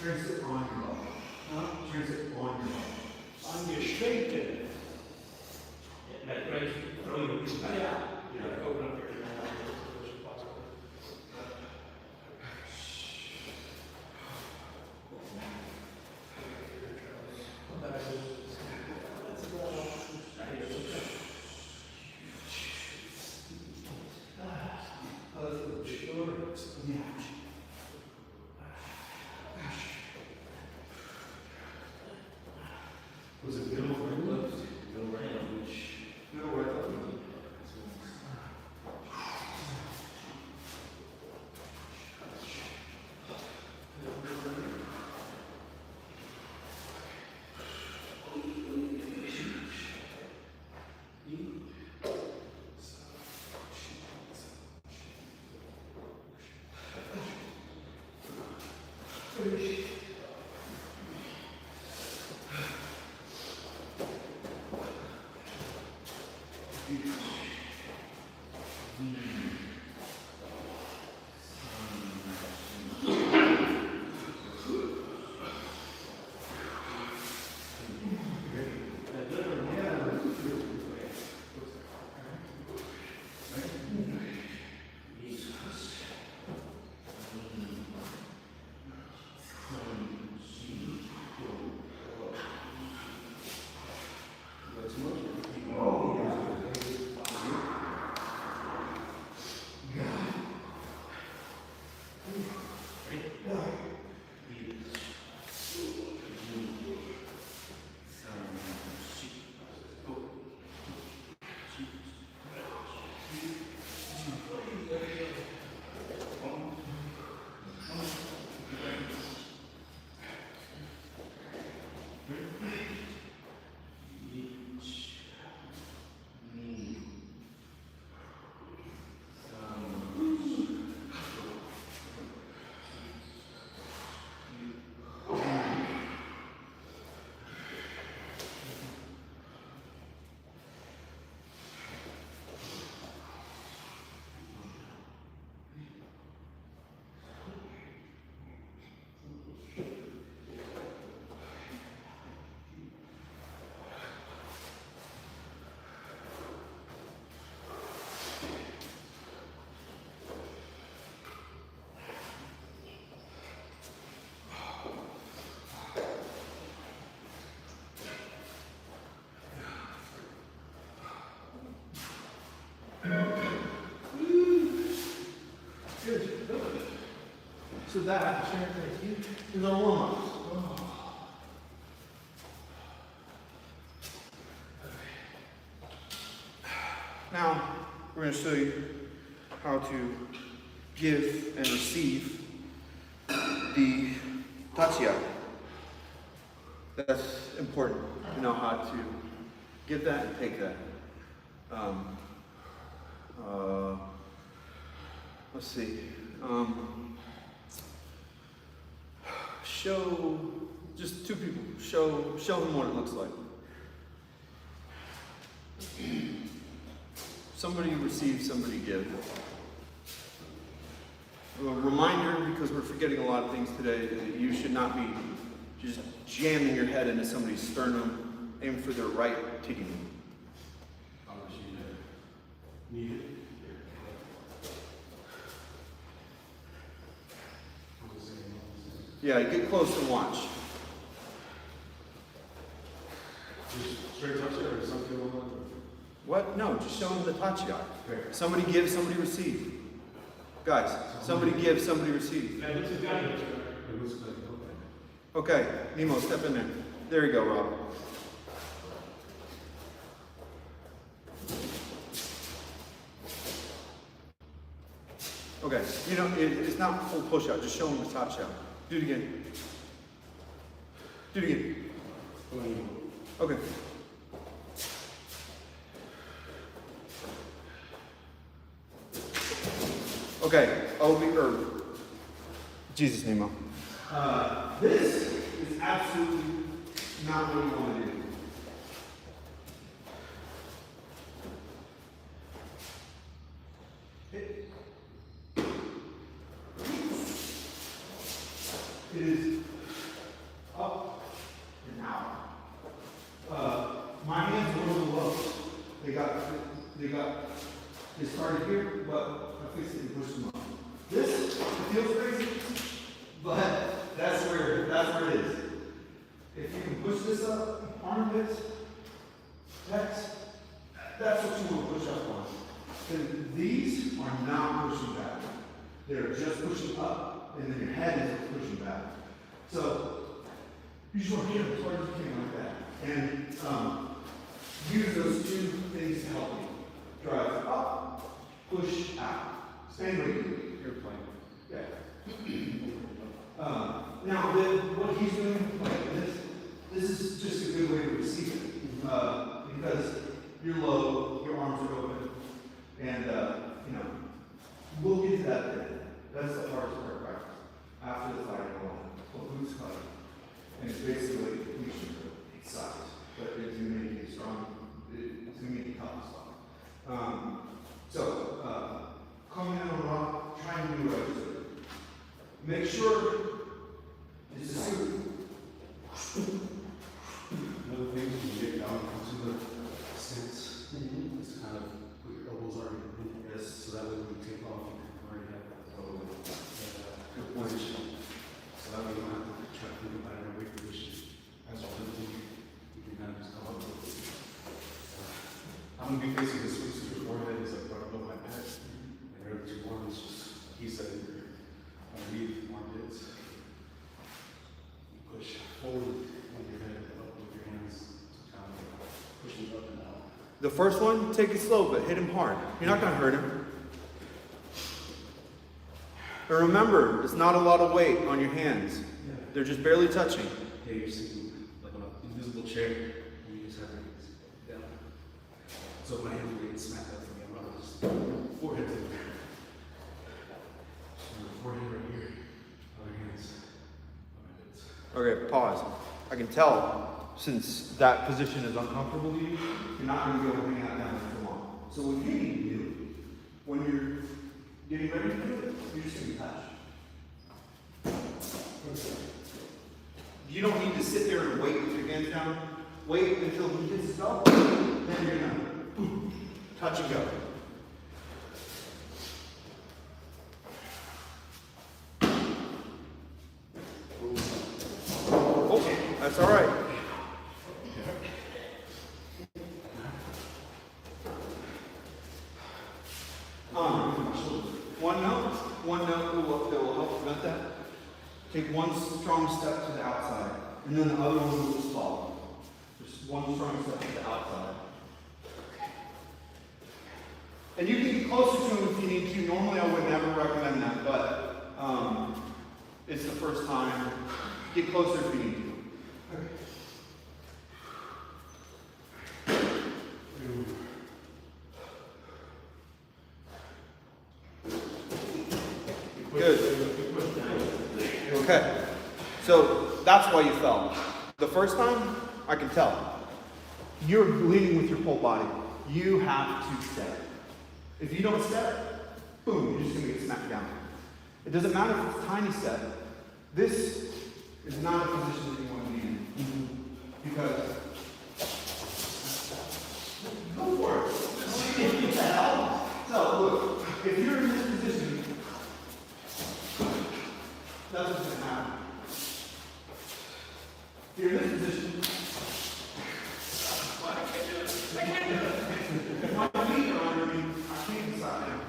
Transit on your body. Transit on your body. On your straight pivot. Like right, throw your feet back. Yeah. Open up your Was it middle right left? Middle right, which Middle right left. after that is our warm-ups. Now, we're going to show you how to give and receive the tachia. That's important to know how to give that and take that. Let's see. Show just two people. Show them what it looks like. Somebody receive, somebody give. A reminder, because we're forgetting a lot of things today, that you should not be just jamming your head into somebody's sternum. Aim for their right kidney. Yeah, get close and watch. Just straight touch it or something like that? What? No, just show them the tachia. Somebody give, somebody receive. Guys, somebody give, somebody receive. It looks like, Okay, Nemo, step in there. There you go, Rob. Okay, you know, it's not full push out, just show them the touch out. Do it again. Do it again. Okay. Okay, Jesus, Nemo. This is absolutely not what you want to do. It is up and out. My hands were a little low. They started here, but I fixed it and pushed them up. This feels crazy, but that's where it is. If you can push this up, armpits, pecs, that's what you want to push up on. And these are not pushing back. They're just pushing up, and then your head is pushing back. So you just want to get as hard as you can like that. And use those two things to help you. Drive up, push out. Same way you're playing. Yeah. Now, what he's doing, like this is just a good way to receive it. Because you're low, your arms are open, and, we'll get to that then. That's the hardest part of practice. After the fighting, boots cut. And it's basically a completion of each side. But it's going to make you strong. It's going to make you tough as well. Coming in on rock, try and do right. Make sure it's a suit. Another thing, when you get down into the stance, it's kind of put your elbows already in, yes, so that way when you take off, you can already have that good position. So that way you don't have to try to think about it in a weight position. As well as you can kind of just come up with it. I'm going to be facing this way, so your forehead is like right above my head. And your other two arms, just like he said, underneath armpits. You push forward with your head, up with your hands, kind of pushing up and out. The first one, take it slow, but hit him hard. You're not going to hurt him. And remember, it's not a lot of weight on your hands. Yeah. They're just barely touching. Yeah, you're sitting like on an invisible chair, and you just have your hands down. So if my hands were getting smacked up from me, I'm probably just forehead to the ground. Forehead right here, other hands on my hips. Okay, pause. I can tell, since that position is uncomfortable to you, you're not going to be able to hang out down there for long. So what you need to do, when you're getting ready to do it, you're just going to touch. You don't need to sit there and wait with your hands down. Wait until he gets it up, then you're going to touch and go. Okay, that's all right. One note that will help prevent that Take one strong step to the outside, and then the other one will just follow. Just one strong step to the outside. And you can get closer to him if you need to. Normally I would never recommend that, but it's the first time. Get closer if you need to. Good. Okay. So that's why you fell. The first time, I can tell. You're leaning with your whole body. You have to step. If you don't step, boom, you're just going to get smacked down. It doesn't matter if it's a tiny step. This is not a position that you want to be in. Because, go for it. What the hell? So, look, if you're in this position, that's what's going to happen. If you're in this position, if my feet are under me, I can't decide now.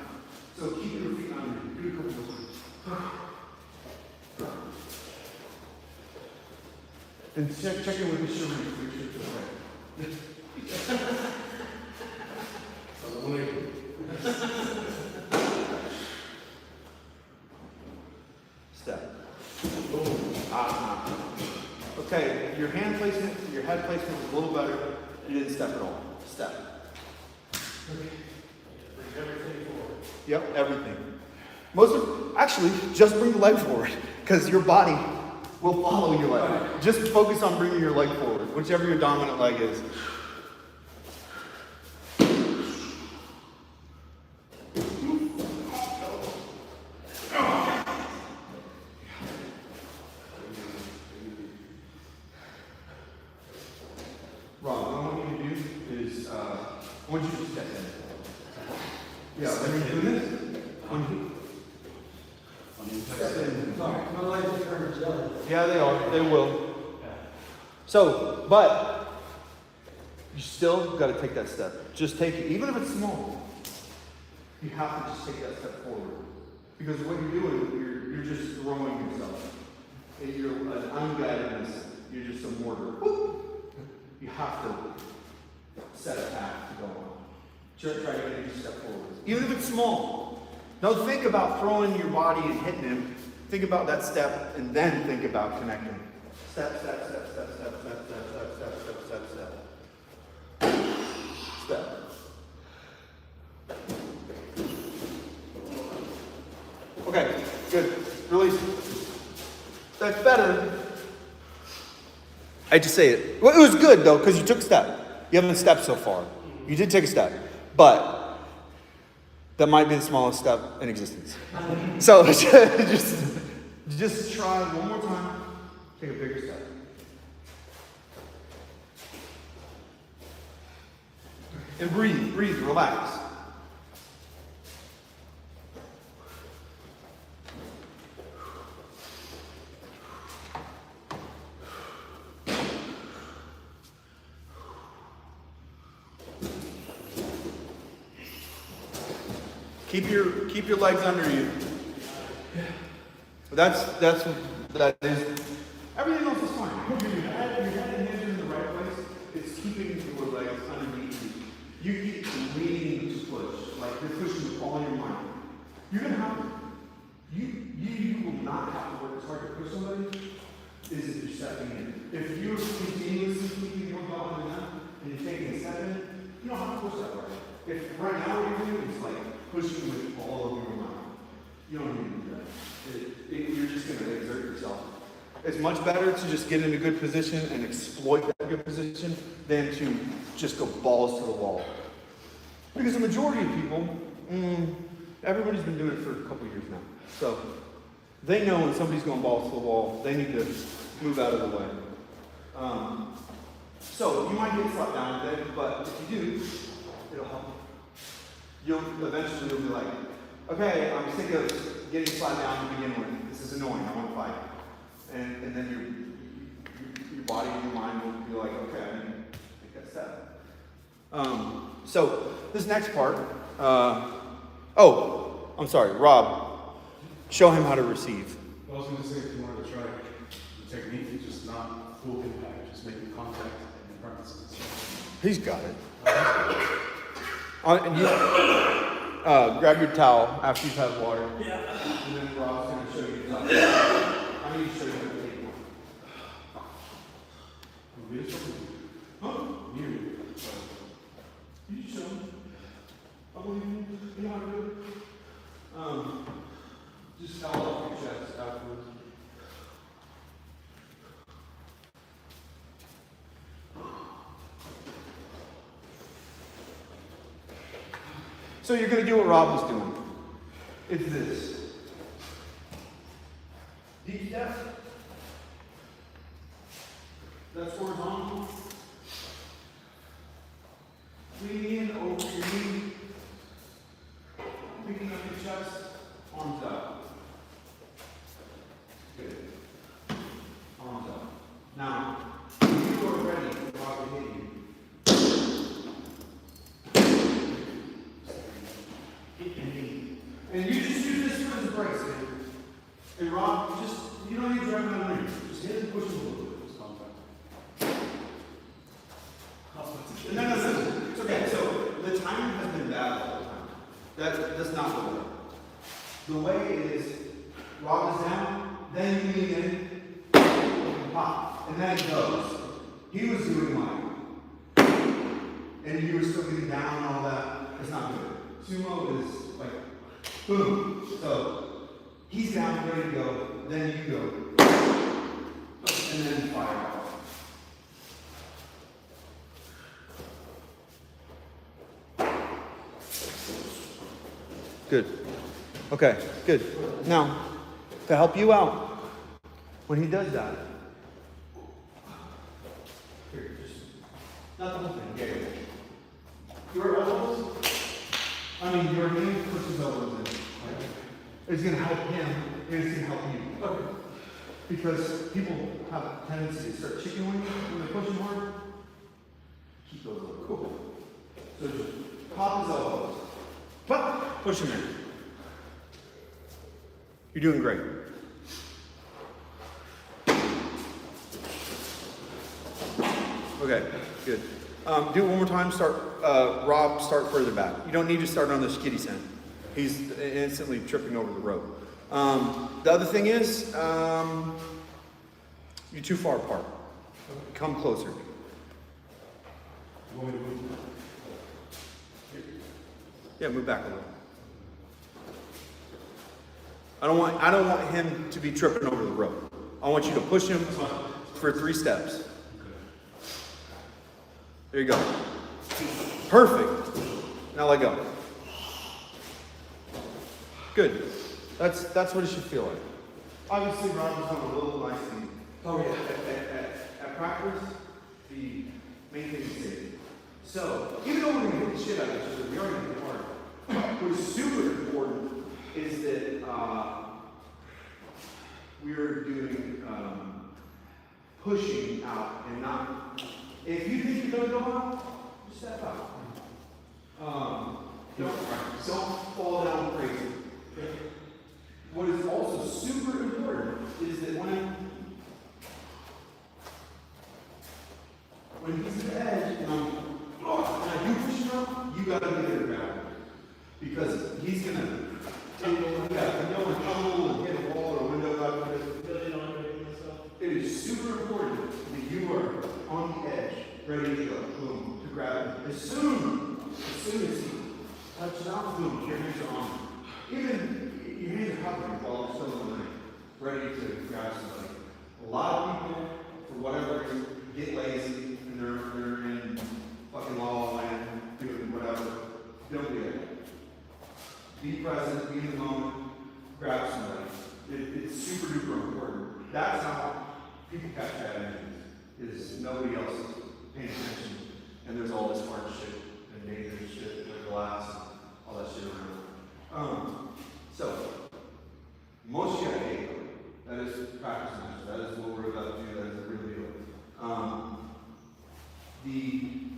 So keep your feet under you. Do a couple of times. And check in with the shoe. Make sure it's Step. Okay, your hand placement, your head placement is a little better. You didn't step at all. Step. Bring everything forward. Yep, everything. Actually, just bring the leg forward, because your body will follow your leg. Just focus on bringing your leg forward, whichever your dominant leg is. Rob, what I want you to do is, I want you to step in. Yeah, when you're doing this, step in. Sorry, my legs are turning jelly. Yeah, they are. They will. So, but you still got to take that step. Just take it, even if it's small. You have to just take that step forward, because what you're doing, you're just throwing yourself. You're an unguided missile. You're just a mortar. Whoop. You have to set a path to go on. Try to get a step forward, even if it's small. Don't think about throwing your body and hitting him. Think about that step, and then think about connecting. Step, step, step, step, step, step, step, step, step, step, step, step. Step. Okay, good. Release. That's better. I just say it. Well, it was good though, because you took a step. You haven't stepped so far. You did take a step, but that might be the smallest step in existence. So just try one more time. Take a bigger step. And breathe, relax. Keep your legs under you. That is. Everything else is fine. Your head and hands are in the right place. It's keeping your legs underneath you. You keep leaning to push, like you're pushing with all your might. You're gonna have to. You will not have to work as hard to push somebody as if you're stepping in. If you're continuously keeping your ball in the net and you're taking a step in, you don't have to push that hard. If right now what you're doing is like pushing with all of your might, you don't need to do that. You're just going to exert yourself. It's much better to just get in a good position and exploit that good position than to just go balls to the wall. Because the majority of people, everybody's been doing it for a couple years now. So they know when somebody's going balls to the wall, they need to move out of the way. So you might get slapped down a bit, but if you do, it'll help. Eventually you'll be like, okay, I'm sick of getting slapped down to begin with. This is annoying. I want to fight. And then your body and your mind will be like, okay, I need to take that step. So this next part. I'm sorry, Rob. Show him how to receive. I was gonna say, if you wanted to try the technique, just not full impact, just making contact in the premises. He's got it. And you, grab your towel after you've had water. Yeah. And then Rob's gonna show you. I need to show you how to take one. Huh? You. You show me. I believe you know how to do it. Just towel off your chest afterwards. So you're gonna do what Rob was doing. It's this. Deep step. That's horizontal. Lean in over your knee. Picking up your chest. Arms up. Good. Arms up. Now, when you are ready for Rob to hit you. Hit your knee. And you just use this for the brace, man. And Rob, just, you don't need to drive him underneath. Just hit and push him a little bit. Just contact. No. It's okay. So the timing has been bad all the time. That's not the way. The way is Rob is down, then you lean in, and pop, and then it goes. He was doing like, and you were still getting down and all that. It's not good. Sumo is like, boom. So he's down, ready to go, then you go, and then fire out. Good. Okay, good. Now, to help you out, when he does that, Here, just, not the whole thing, yeah. Your elbows, your hand pushes elbows in. It's gonna help him, and it's gonna help you. Okay. Because people have a tendency to start chicken winging when they're pushing hard. Keep those up. Cool. So just pop his elbows. Pop! push him in. You're doing great. Okay, good. Do it one more time. Start, Rob, start further back. You don't need to start on the skiddy send. He's instantly tripping over the rope. The other thing is, you're too far apart. Come closer. Yeah, move back a little. I don't want him to be tripping over the rope. I want you to push him for 3 steps. There you go. Perfect. Now let go. Good. That's what it should feel like. Obviously, Rob was on a little nice thing. Oh yeah. At practice, the main thing is safety. So, even though we're going to hit the shit out of each other, we are going to hit hard. What is super important is that we're doing pushing out and not. If you think you're going to go out, just step out. Don't fall down crazy. What is also super important is that when he's at the edge and I do push him out, you gotta get it around. Because he's gonna take and hit a wall or a window out of it. It is super important that you are on the edge, ready to go, boom, to grab him. As soon as he touches out, boom, your hands are on him. Even your hands are hovering while you're still in the ring, ready to grab somebody. A lot of people, for whatever reason, get lazy and they're in fucking la la land, doing whatever. Don't do it. Be present, be in the moment, grab somebody. It's super duper important. That's how people catch bad energies, is nobody else is paying attention. And there's all this hard shit and dangerous shit, like glass and all that shit around. So, most of you have Keiko. That is practice match. That is what we're about to do. That is the real deal.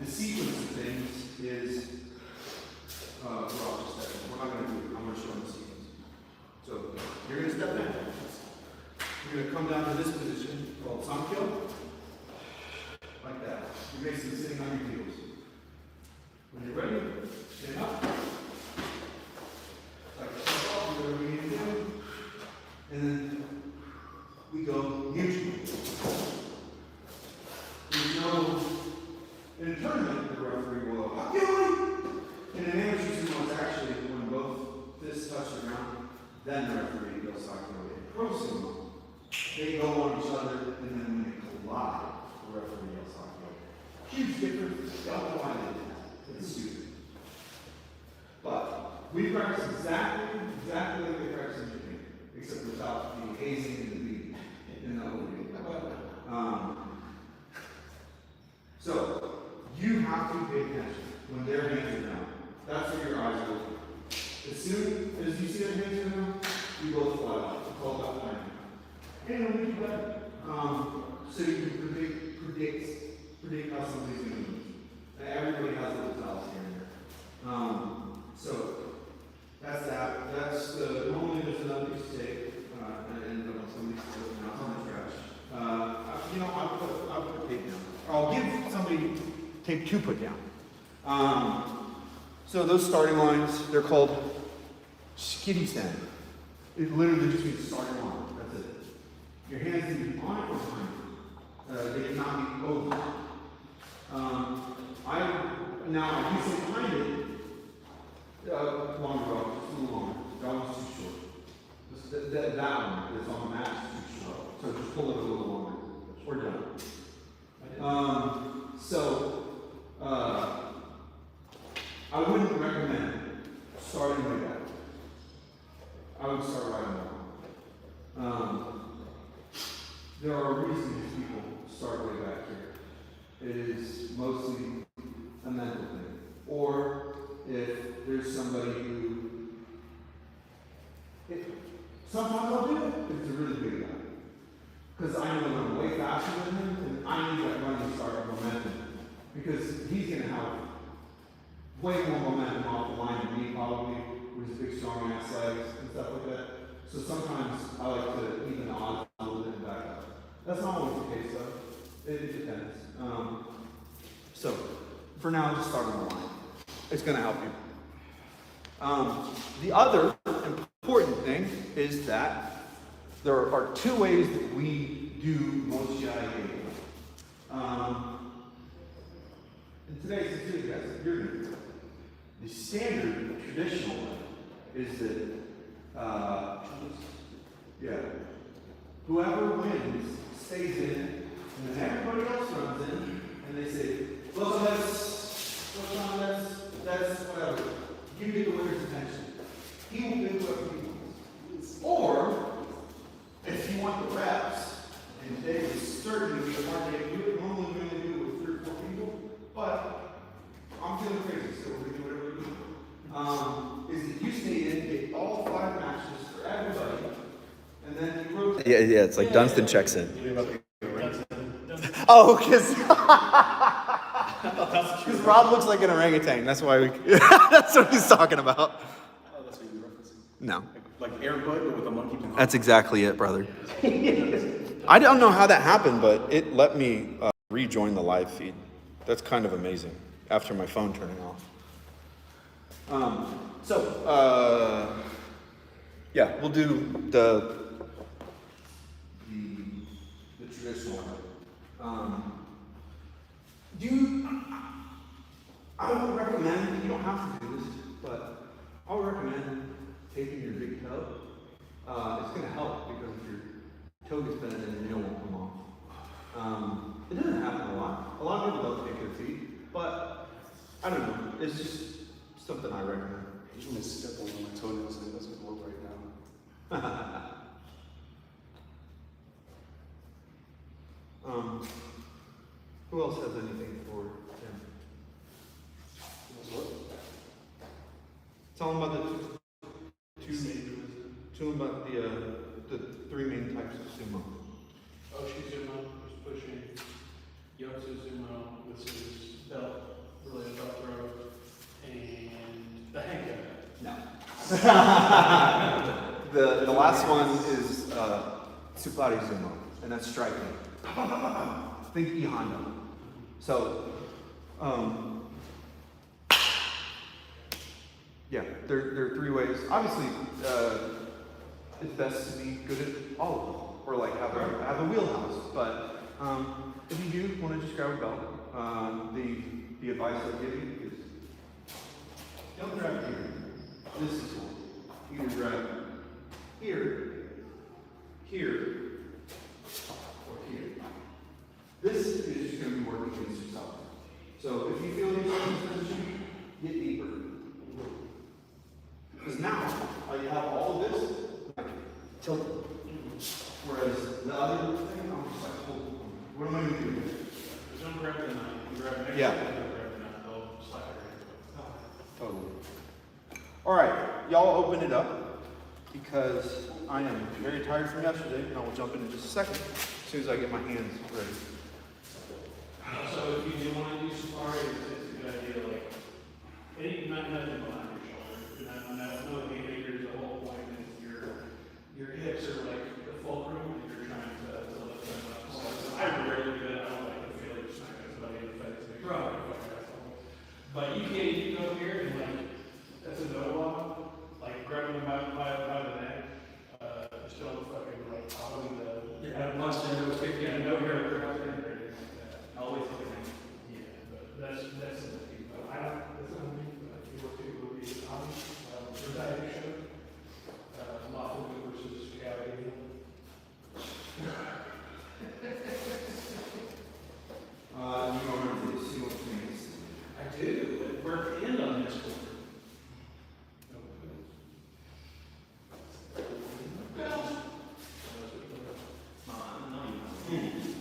The sequence of things is, we're all just stepping. We're not going to do it. I'm going to show them the sequence. So, you're going to step in. you're gonna come down to this position called Sankyo. Like that. You're basically sitting on your heels. When you're ready, stand up. Like step up, do whatever you need to do. And then we go mutual. There's no, in a tournament, the referee will go, "Hakioi!" In an amateur sumo, it's actually when both fists touch the ground, then the referee goes Hakioi. In pro sumo, they go on each other, and then when they collide, the referee yells Hakioi. Huge difference. Don't know why they did that. It's stupid. But we practice exactly like they practice in Japan, except without the hazing and the beating. You know, so you have to pay attention when their hands are down. That's where your eyes are looking. As soon as you see their hands are down, you both fly off. It's called that flying. And we do that. So you can predict how somebody's going to move. Everybody has little tiles here and there. So that's that. That's normally there's another piece to take, and somebody's now on the trash. I'll put tape down. I'll give somebody tape to put down. So those starting lines, they're called skitty stand. It literally just means starting line. That's it. Your hands can be on it or behind it. They cannot be over. Now, if you say behind it, longer dog, just a little longer. Dog is too short. That one is on the mat is too short. So just pull it a little longer. We're done. I wouldn't recommend starting like that. I would start right now. There are reasons people start way back here. It is mostly a mental thing. Or if there's somebody who, sometimes I'll do it if it's a really big guy. Because I know I'm way faster than him, and I need that running start momentum. Because he's going to have way more momentum off the line than me, probably, with his big, strong ass legs and stuff like that. So sometimes I like to even the odds a little bit and back up. That's not always the case, though. It depends. So, for now, just start on the line. It's going to help you. The other important thing is that there are two ways that we do most GI Keiko. And today's the two guys, you're going to do it. The standard, traditional way is that, whoever wins stays in, and then everybody else runs in, and they say, well, that's whatever. You get the winner's attention. He will pick whoever he wants. Or, if you want the reps, and they would certainly be the one day do it. Normally we only do it with 3 or 4 people, but I'm feeling crazy, so we're going to do whatever we do. Is that you stay in, get all 5 matches for everybody, and then you rotate. Yeah, it's like Dunstan checks in. Oh, because Rob looks like an orangutan. That's why that's what he's talking about. Oh, that's what you're referencing. No. Like Air Bud, but with a monkey. That's exactly it, brother. I don't know how that happened, but it let me rejoin the live feed. That's kind of amazing after my phone turning off. We'll do the traditional way. I would recommend, you don't have to do this, but I would recommend taking your big toe. It's going to help because if your toe gets bent, then your nail won't come off. It doesn't happen a lot. A lot of people don't take their feet, but I don't know. It's just something I recommend. I usually step on my toenails and it doesn't work right now. Who else has anything for Tim? Tell him about the 3 main types of sumo. Sumo is pushing. Yotsu Sumo, which is belt, really a belt throw, and the Henka. No. The last one is Supplari Sumo, and that's striking. Think E Honda. So, yeah, there are three ways. Obviously, it's best to be good at all of them, or like have a wheelhouse. But if you do want to just grab a belt, the advice I'll give you is don't grab here. This is one. Either grab here, here, or here. This is just going to be working against yourself. So if you feel yourself in this position, get deeper. Because now you have all of this tilted. Whereas the other thing, I'm just like, hold on. What am I going to do? Just don't grab the knife. You grab next Yeah. to it, don't grab the knife. They'll slap your hand. Totally. All right, y'all open it up because I am very tired from yesterday, and I will jump in just a second as soon as I get my hands ready. So if you do want to do safari, it's a good idea. Like, not nothing behind your shoulder. No indicators. The whole point is your hips are like the fulcrum, and you're trying to lift them up. So I rarely do it. I don't like the feel you're smacking somebody in the face. Right. But you can go here and like that's a no walk, like grabbing them by the neck. Just don't fucking like following the. Yeah, once they know it's kicking. Yeah, no hair. Always looking. Yeah, but that's the thing. But I don't. That's not me. But if you were to, it would be your diet show. Lawful versus cavity. You remember the Sumo things? I do. It worked in on this one.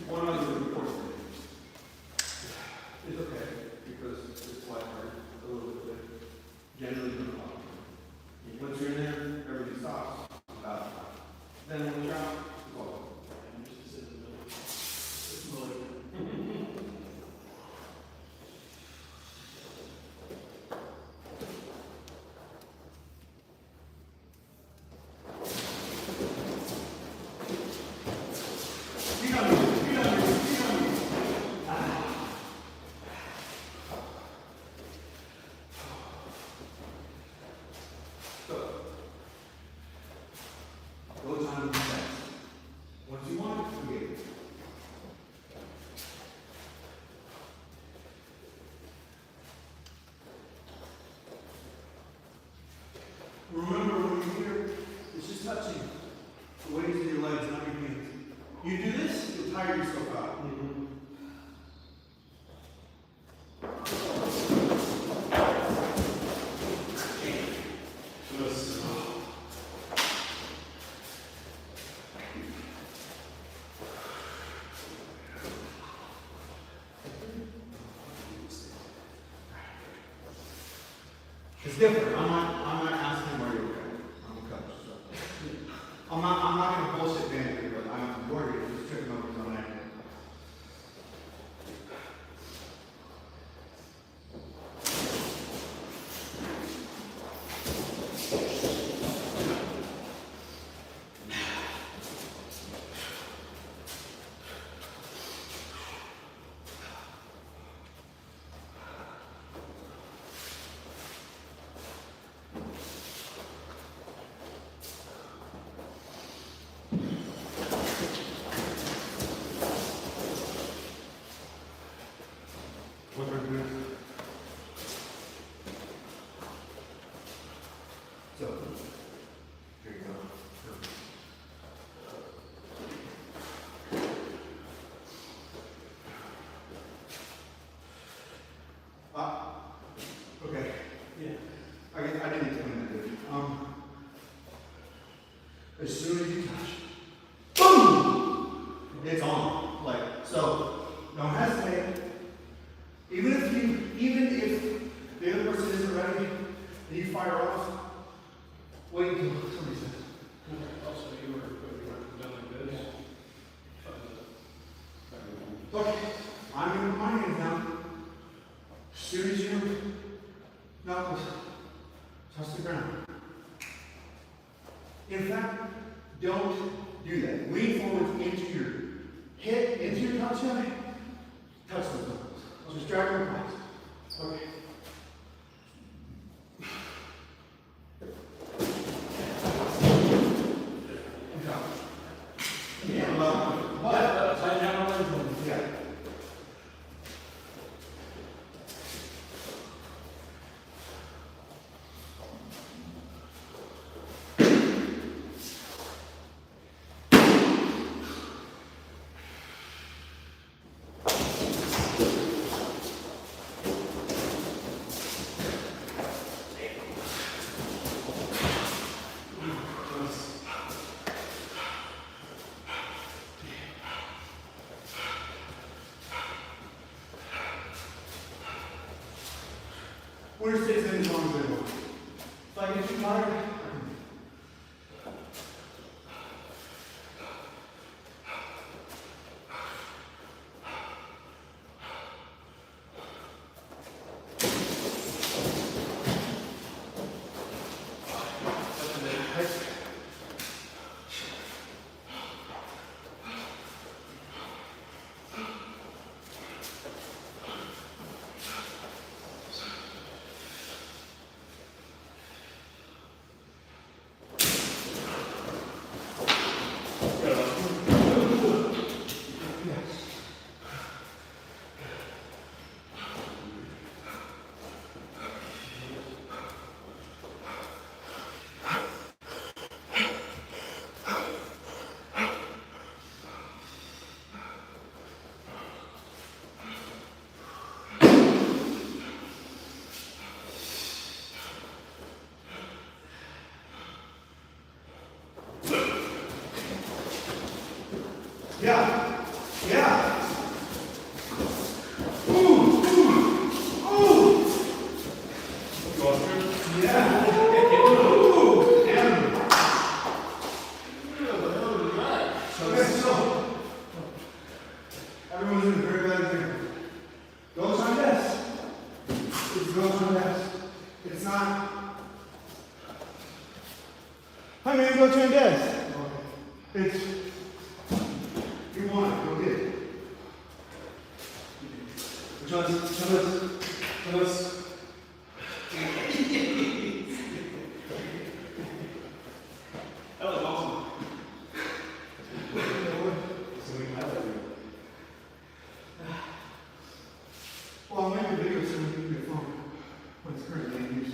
One of the important things is okay because it's lighthearted, a little bit generally don't bother. Once you're in there, everybody stops. Then when you're out, it's all over. Go time to sex. Once you want it, forget it. Remember when you're here, it's just touching the weights of your legs, not your hands. You do this, you'll tire yourself out. It's different. I'm not asking where you're okay. I'm a coach. So. I'm not going to bullshit Dan here, but I'm worried if he's tripping over his own ankle. What we're doing. So, here you go. Okay. Yeah. I didn't explain that good. As soon as you touch, boom! It's on. Like, so, don't hesitate. Even if the other person isn't ready and you fire off, wait until somebody says. Also, you were done like this. Look, I'm going to put my hands down. As soon as your knuckles touch the ground. In fact, don't do that. Lean forward. Upside down on everything. Yeah. Winner stays in as long as they want. If I get too tired, yeah, yeah. Ooh, ooh, ooh. Yeah. Ooh, damn. Okay, so everyone's in a very bad example. Go on desk. It's go on desk. It's not. Hi man, go to your desk. It's. You want it, go get it. Which one's? Tell us. That was awesome. Well, I'll make a video so we can get a phone when it's currently in use.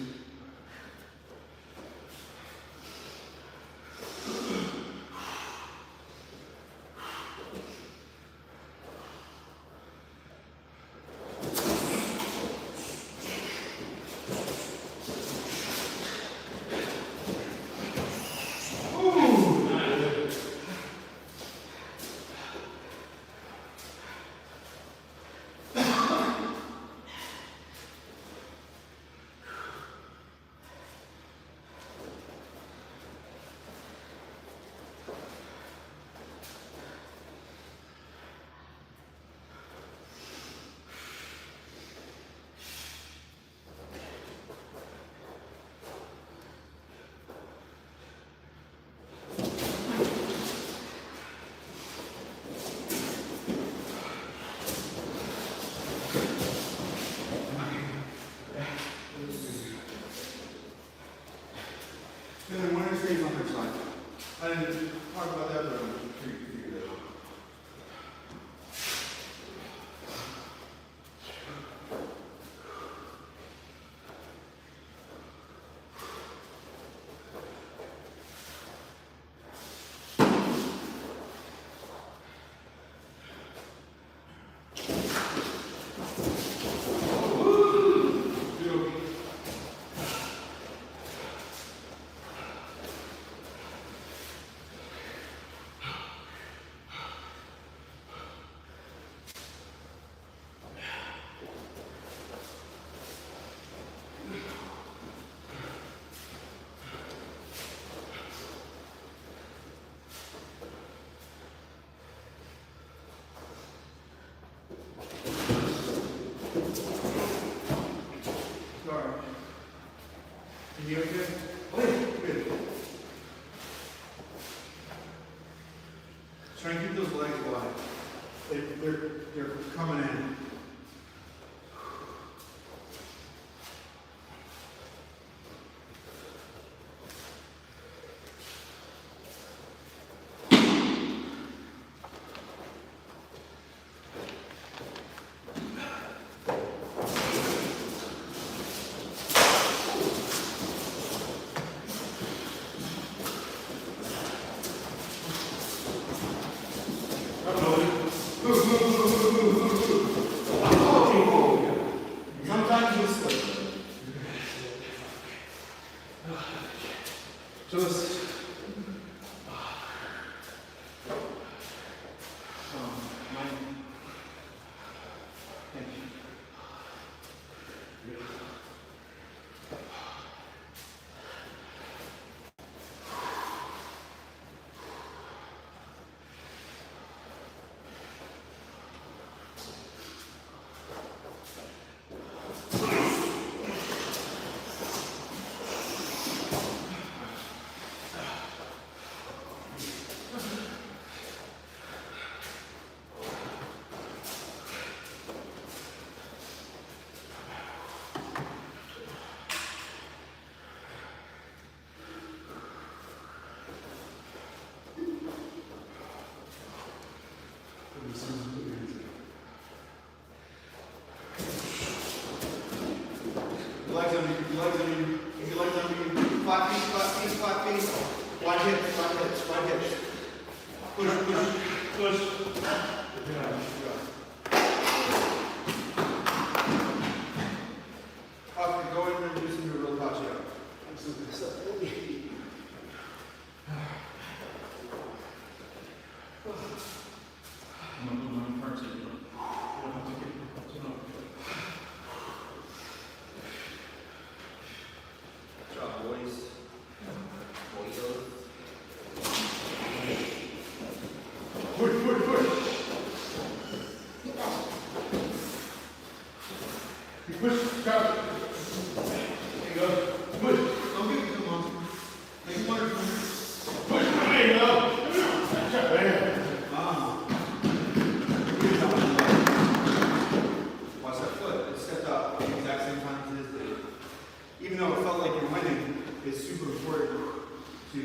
And then winner stays on their side. I didn't talk about that, but I'm sure you can figure that out. Sorry. Can you okay? Oh, yeah, good. Try and keep those legs wide. They're coming in. Sometimes you slip. Just. Legs under you, legs under you. If your legs under you, flat feet, flat feet, flat feet. Wide hips, wide hips, wide hips. Push. Oscar, go in there and do some real touch out. Good job, boys. Push. You push, stop. There you go. Push. Don't give it to him. Make him wonder. Push. There you go. There. Watch that foot. It stepped up at the exact same time as his did. Even though it felt like you're winning, it's super important to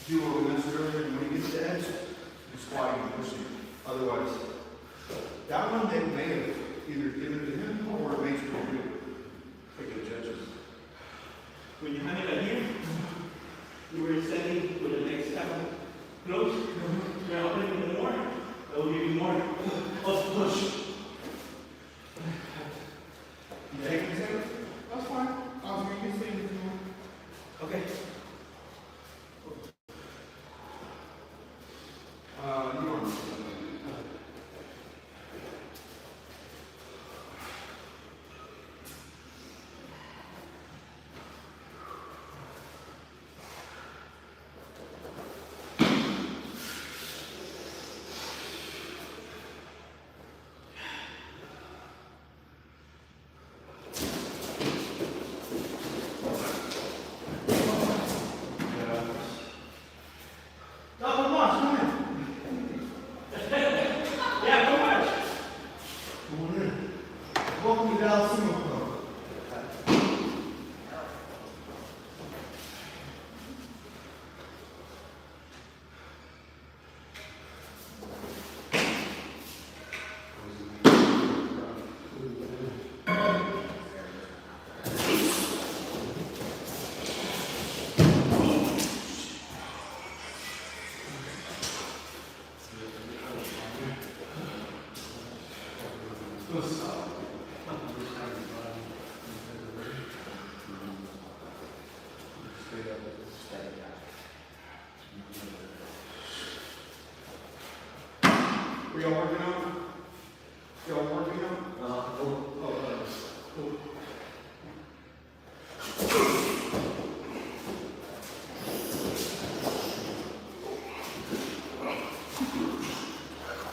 do what we mentioned earlier. When you get to the edge, you're squatting and pushing. Otherwise, that one they may have either given it to him or it makes it for you. Pick the judges. When you hand it right here, you were standing with the legs down close. You're opening a little more. That will give you more of push. You take it, take it. That's fine. I was going to say anything more. Okay. You are. Double march, come in. Yeah, go much. Come on in. Welcome to Dallas Sumo Club. We all working out? You all working out? Cool.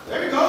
There you go.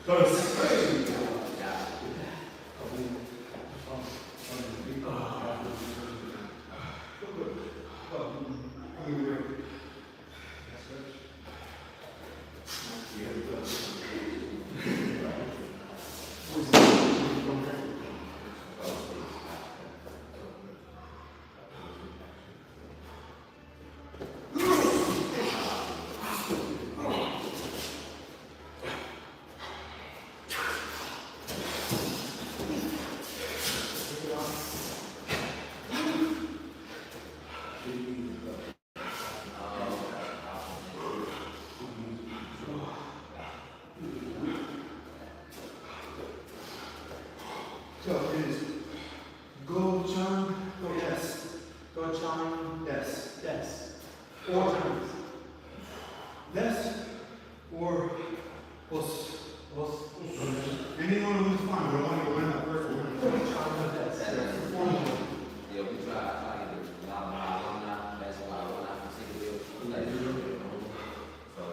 So it is go chun, go yes. Go chun, yes. Yes. 4 times. Yes or os. Anyone who's fine, but I want you to learn that first one. Go chun, yes. That's the formula. Yeah, we try to do a lot of that's why I want to see the like so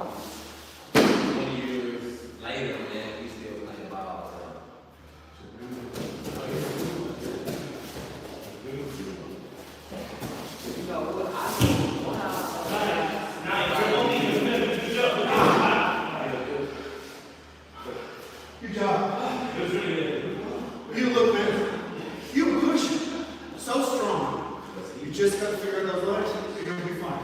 20 years later, man, we still playing ball. You know what? Good job. You look better. You push so strong. You just got to figure out those legs. You're going to be fine.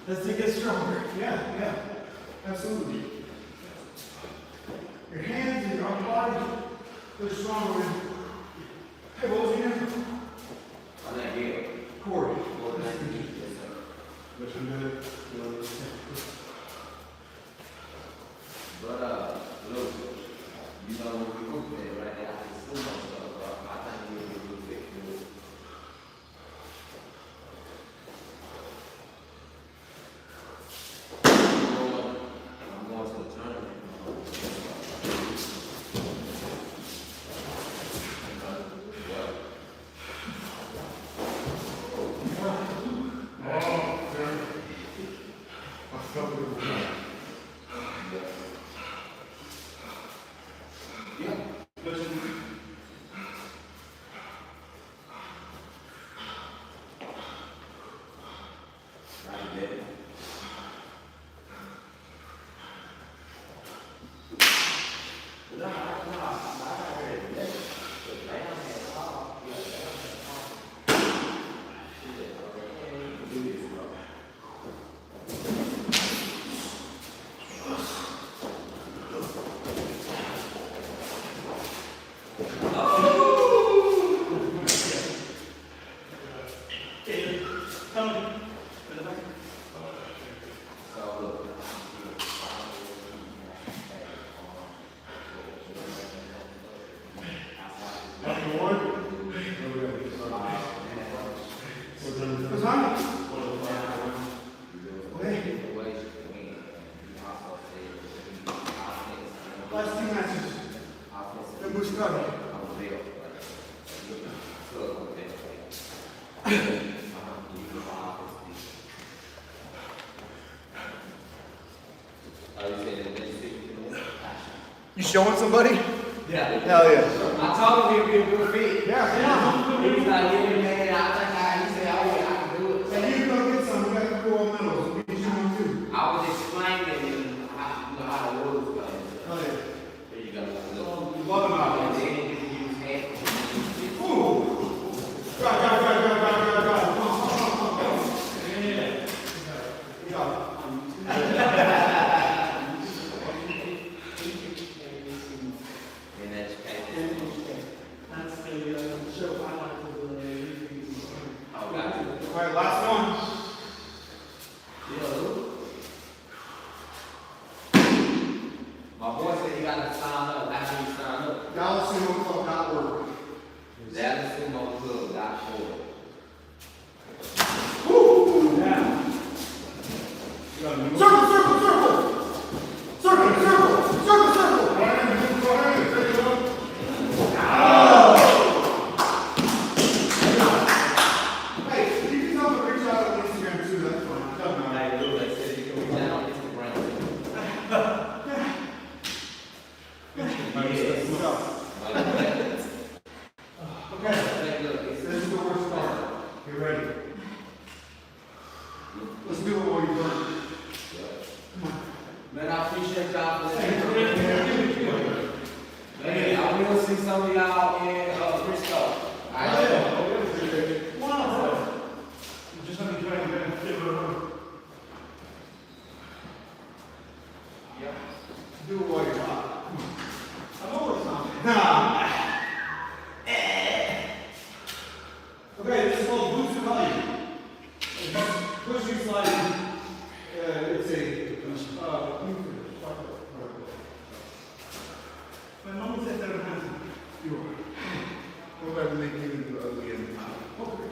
As it gets stronger. Yeah. Absolutely. Your hands and your upper body, they're stronger. Hey, what was your name? I'm not here. Corey. But look, you know when we look at it right now, I can see myself. I think we'll be able to fix it. I'm going to the tournament. Last 2 matches. Then we're starting. You showing somebody? Yeah. Hell yeah. I told him he'd be a good fit. Yeah, come on. He was like, yeah, man, he said, I can do it. And you go get some. We got the cool medals. We need you one too. I was explaining how the rules go. Oh yeah. There you go. Love about And it. then you can use hands. Ooh. Got. Come on. Yeah. Good job. And that's That's the show I like to do. oh, got you. All right, last one. My boy said you gotta sign up. That's when you sign up. DallasSumoClub.org. DallasSumoClub.org. Hey, you can tell the ahead and make you into the ugly end. Okay.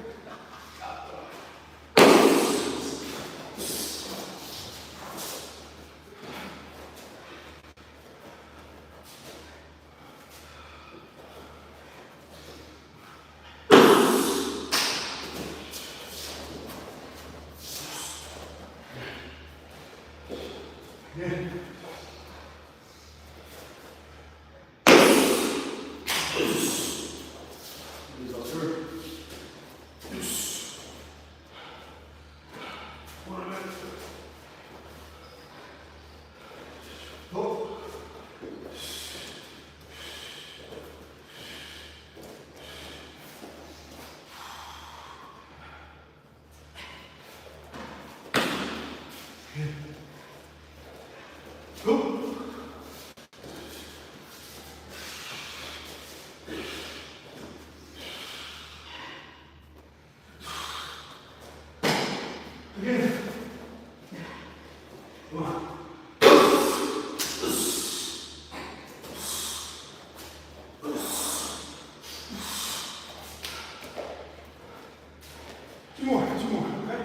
Two more, okay?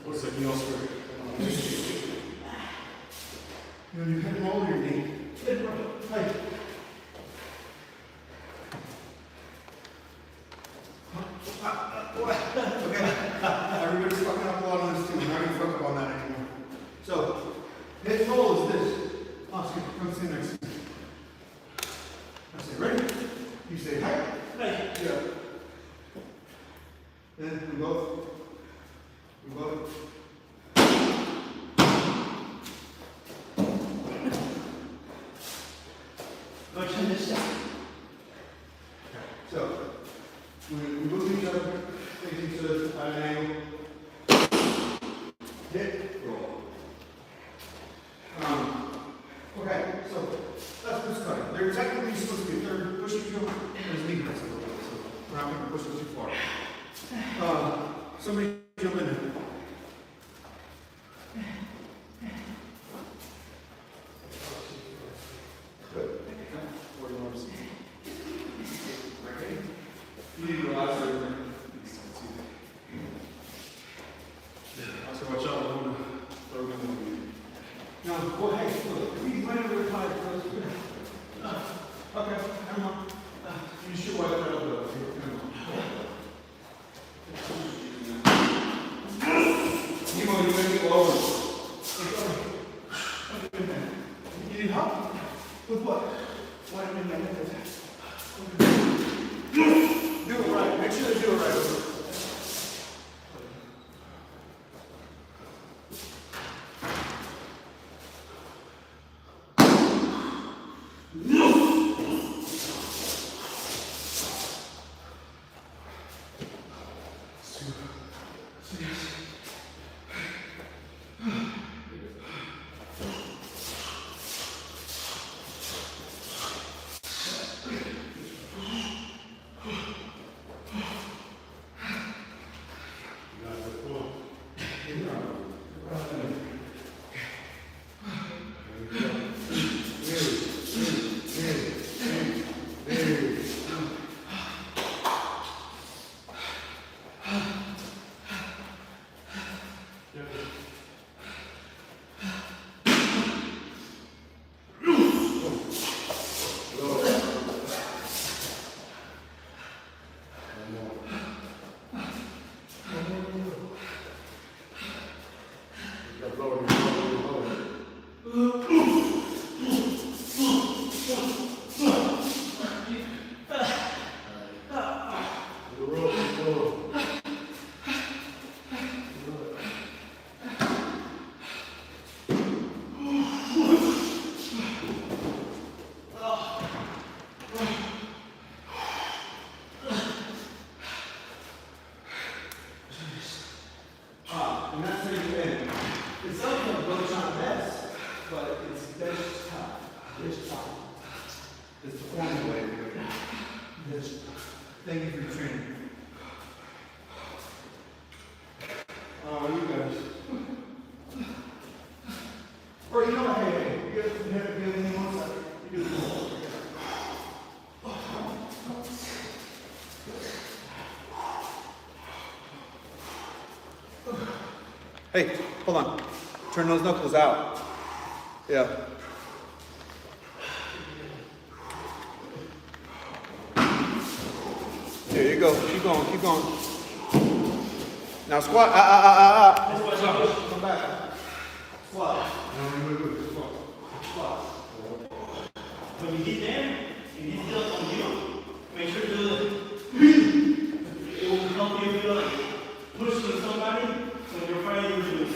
What's that else for? You know, you hit roll your knee. Hey. Okay. Everybody's fucking up a lot on this too. We're not gonna fuck up on that anymore. So, hit roll is this. Oscar, come sit next to me. I say, ready? You say, hi. Hey. Yeah. Then we both. Go to this side. So, we move each other, face each other at an angle. Hit, roll. Okay, so that's what's cutting. They're technically supposed to be a third push each other. There's knee press a little bit, so we're not going to push them too far. Somebody jump in there. You need to relax everything. So watch out, I want to throw them in. Now, well, hey, look, we went over the tide first. Okay, come on. You should wipe that up though. Nemo, you gotta get lower. You need help? With what? Why do you need that? Do it right. Make sure they do it right. And that's how you end. It's okay. Or you know what, hey, you have anything on side? You do this. Hey, hold on. Turn those knuckles out. Yeah. There you go. Keep going, keep going. Now squat. Come back. Squat. Squat. When you get there, and you feel it on you, make sure to do it. It will help you feel like pushing somebody when you're fighting to do it.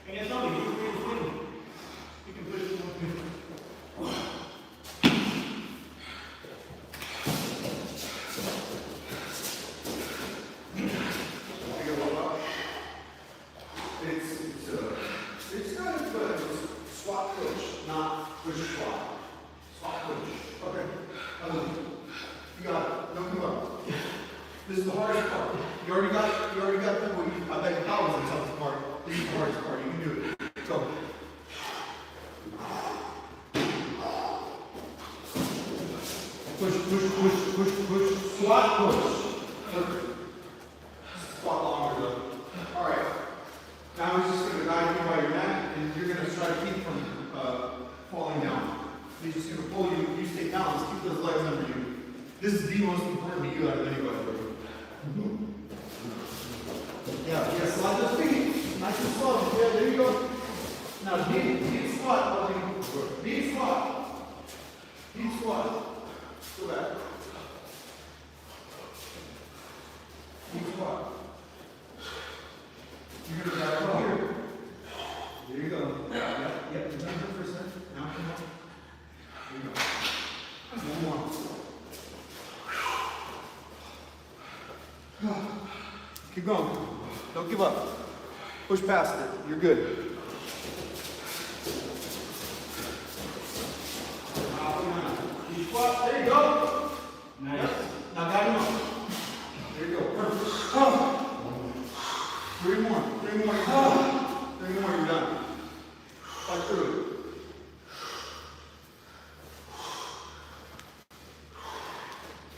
And it's not you can push it. It's kind of good. Squat push, not push squat. Squat push. Okay. You got it. Don't give up. This is the hardest part. You already got the point. I bet that was the toughest part. This is the hardest part. You can do it. Go. Push. Squat push. Perfect. Squat longer though. All right. Now we're just going to guide you by your neck, and you're going to try to keep from falling down. He's just going to pull you. You stay balance. Keep those legs under you. This is the most important to you out of anybody. Yeah. Slide those feet. Nice and slow. Yeah, there you go. Now, deep squat. Deep squat. Deep squat. Go back. Deep squat. You're going to grab it here. There you go. Yep. You've done it for a second. Now come on. There you go. One more. Keep going. Don't give up. Push past it. You're good. You squat. There you go. Nice. Yep. Now guide him up. There you go. Perfect. Three more. Three more. You're done. Fight through it.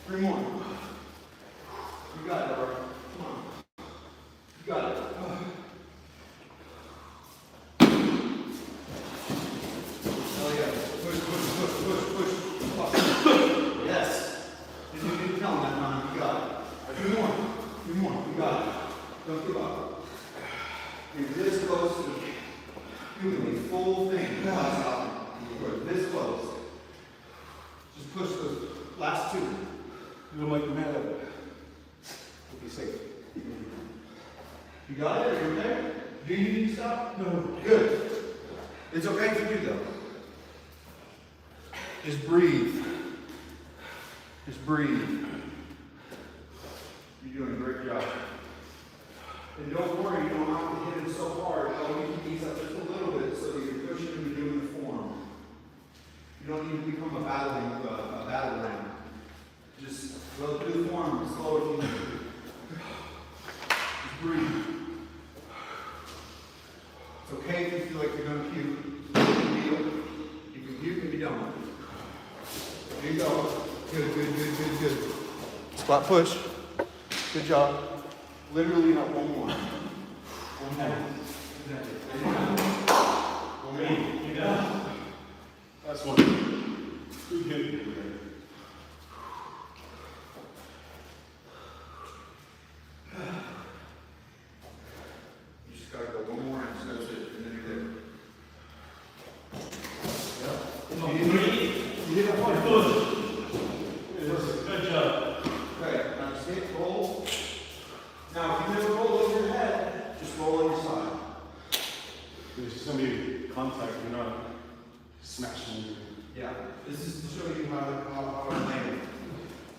Three more. You got it, Laura. Come on. You got it. Oh yeah. Push. Yes. You didn't tell him that time. You got it. Three more. You got it. Don't give up. You're this close to doing the full thing. You're this close. Just push those last two. You don't like the man of it. Be safe. You got it? Are you okay? Do you need to stop? No. Good. It's okay if you do though. Just breathe. Just breathe. You're doing a great job. And don't worry, you don't have to hit it so hard. Oh, you can ease up just a little bit so that you're pushing and doing the form. You don't need to become a battle ram. Just go through the form as slow as you need. Just breathe. It's okay if you feel like you're going to puke. You can puke and be done. There you go. Good. Squat push. Good job. Literally not one more. One more. You got it. That's one. Too good. You just gotta go one more and that's it. And then you're there. You did a point. Good job. Okay, now just hit roll. Now, if you never roll over your head, just roll on your side. There's just gonna be contact, you're not smashing. Yeah, this is to show you how to land.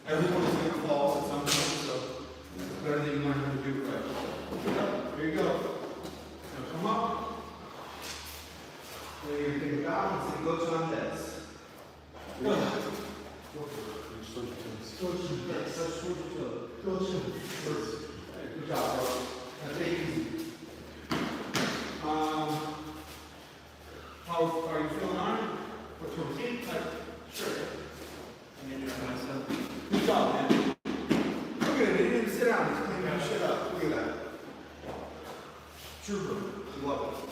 Everyone's going to fall at some point, so it's better that you learn how to do it right. There you go. Now come up. Then you're going to take balance and go to undeads. Go to. Good job, bro. Now take sit down. He's cleaning your shit up. Look at that. Trooper. Love it.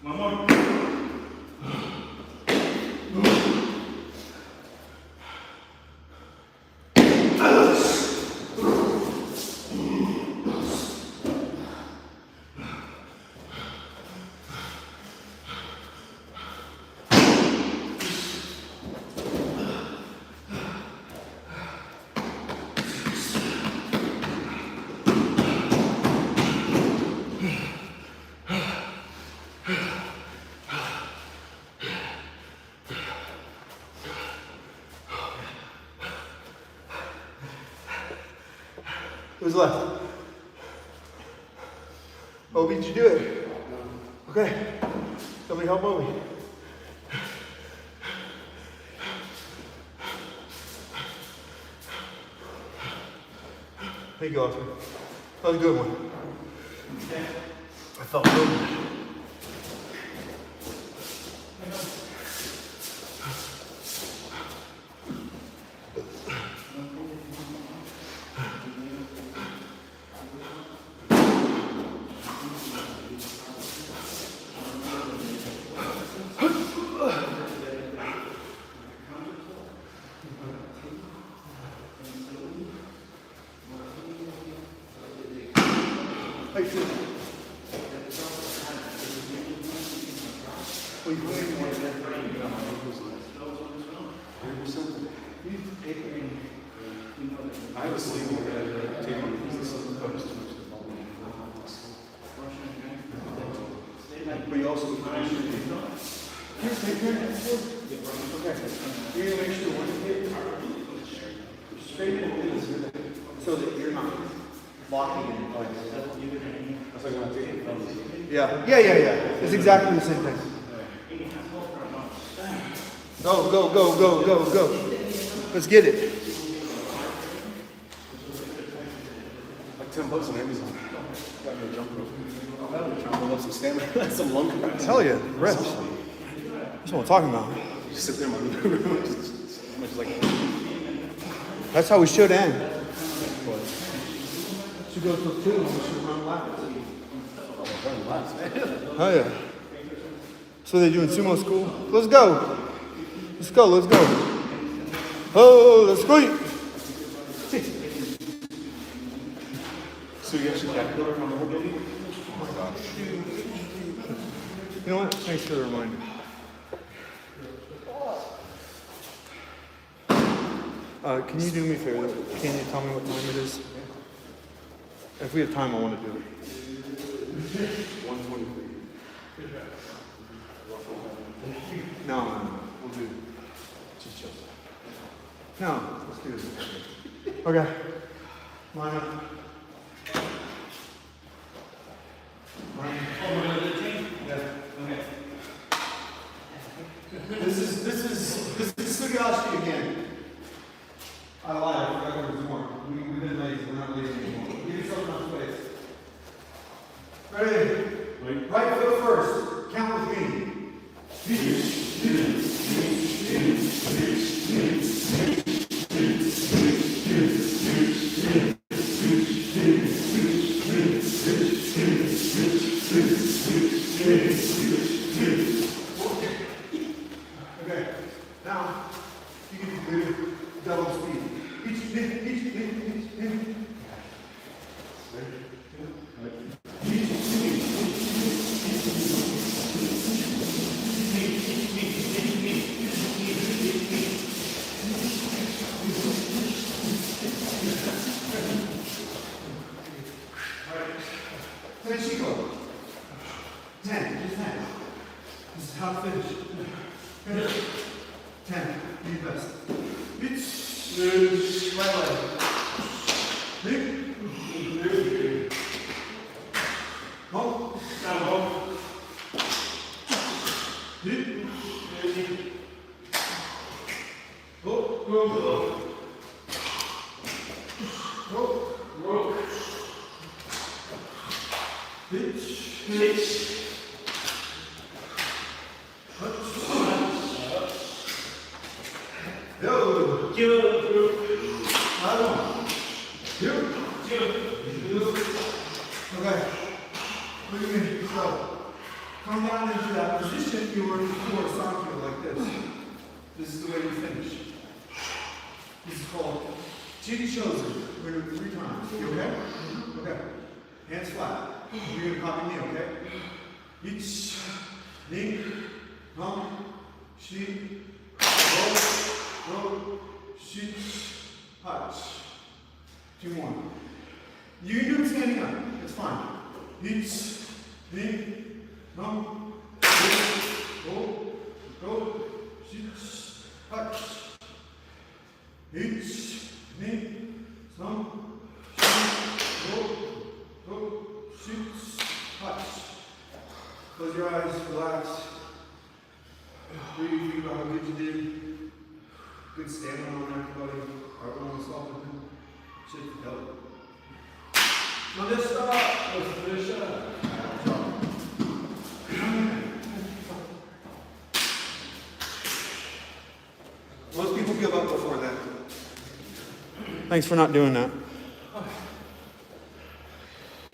One more. Who's left? Obi, did you do it? Okay. Somebody help Obi. Thank you, Arthur. That was a good one. I felt good. Hey, Sid. Will you please? I have a sleeping bag, taking this focus too much to the ball. But you also here, take here. Okay. You're gonna make sure one hip straight in so that you're not locking in place. That's like when I take it from Yeah. It's exactly the same thing. Go. Let's get it. like $10 on Amazon. Got me a jump rope. I'm trying to build up some stamina. That's some lung capacity. Tell you, reps. That's what I'm talking about. Just sit there in my living room. Just like, That's how we should end. but Should go till 2 and we should run laps. running laps, man. Oh yeah. So they do in sumo school. Let's go. Oh, let's go. So you actually got pillar from the whole building? Oh my gosh. You know what? Thanks for the reminder. Can you do me a favor? Can you tell me what time it is? If we have time, I want to do it. 123. No. We'll do it. Just chill. No, let's do this. Okay. Line up. Oh, we're gonna do the team? Yeah. Okay. This is Sugiyaki again. I lied. I forgot what it was. Okay, now you can do double speed. Finish Keiko. 10, just 10. This is how to finish. Finish. 10, do your best. It's right leg. Big. Go. Down, go. Hit. Go. Go. Go. Go. Hitch. Yo. Another one. Okay. Look at me. So, come down into that position you were before, Sancho, like this. This is the way you finish. This is called Chitty Chosen. We're going to do it 3 times. You okay? Okay. Hands flat. You're going to copy me, okay? Ich, Ning, Hum, Shi, Ro, Shi, Hutch. 2 more. You can do it standing up. It's fine. Ich, Ning, Hum, Ro, Shi, Hutch. Ich, Ning, Hum, Ro, Hutch. Close your eyes, relax. Breathe, think about how good you did. Good stamina on everybody. Everyone was helping. Shit, help. Now let's start. Let's finish up. Most people give up before that. Thanks for not doing that.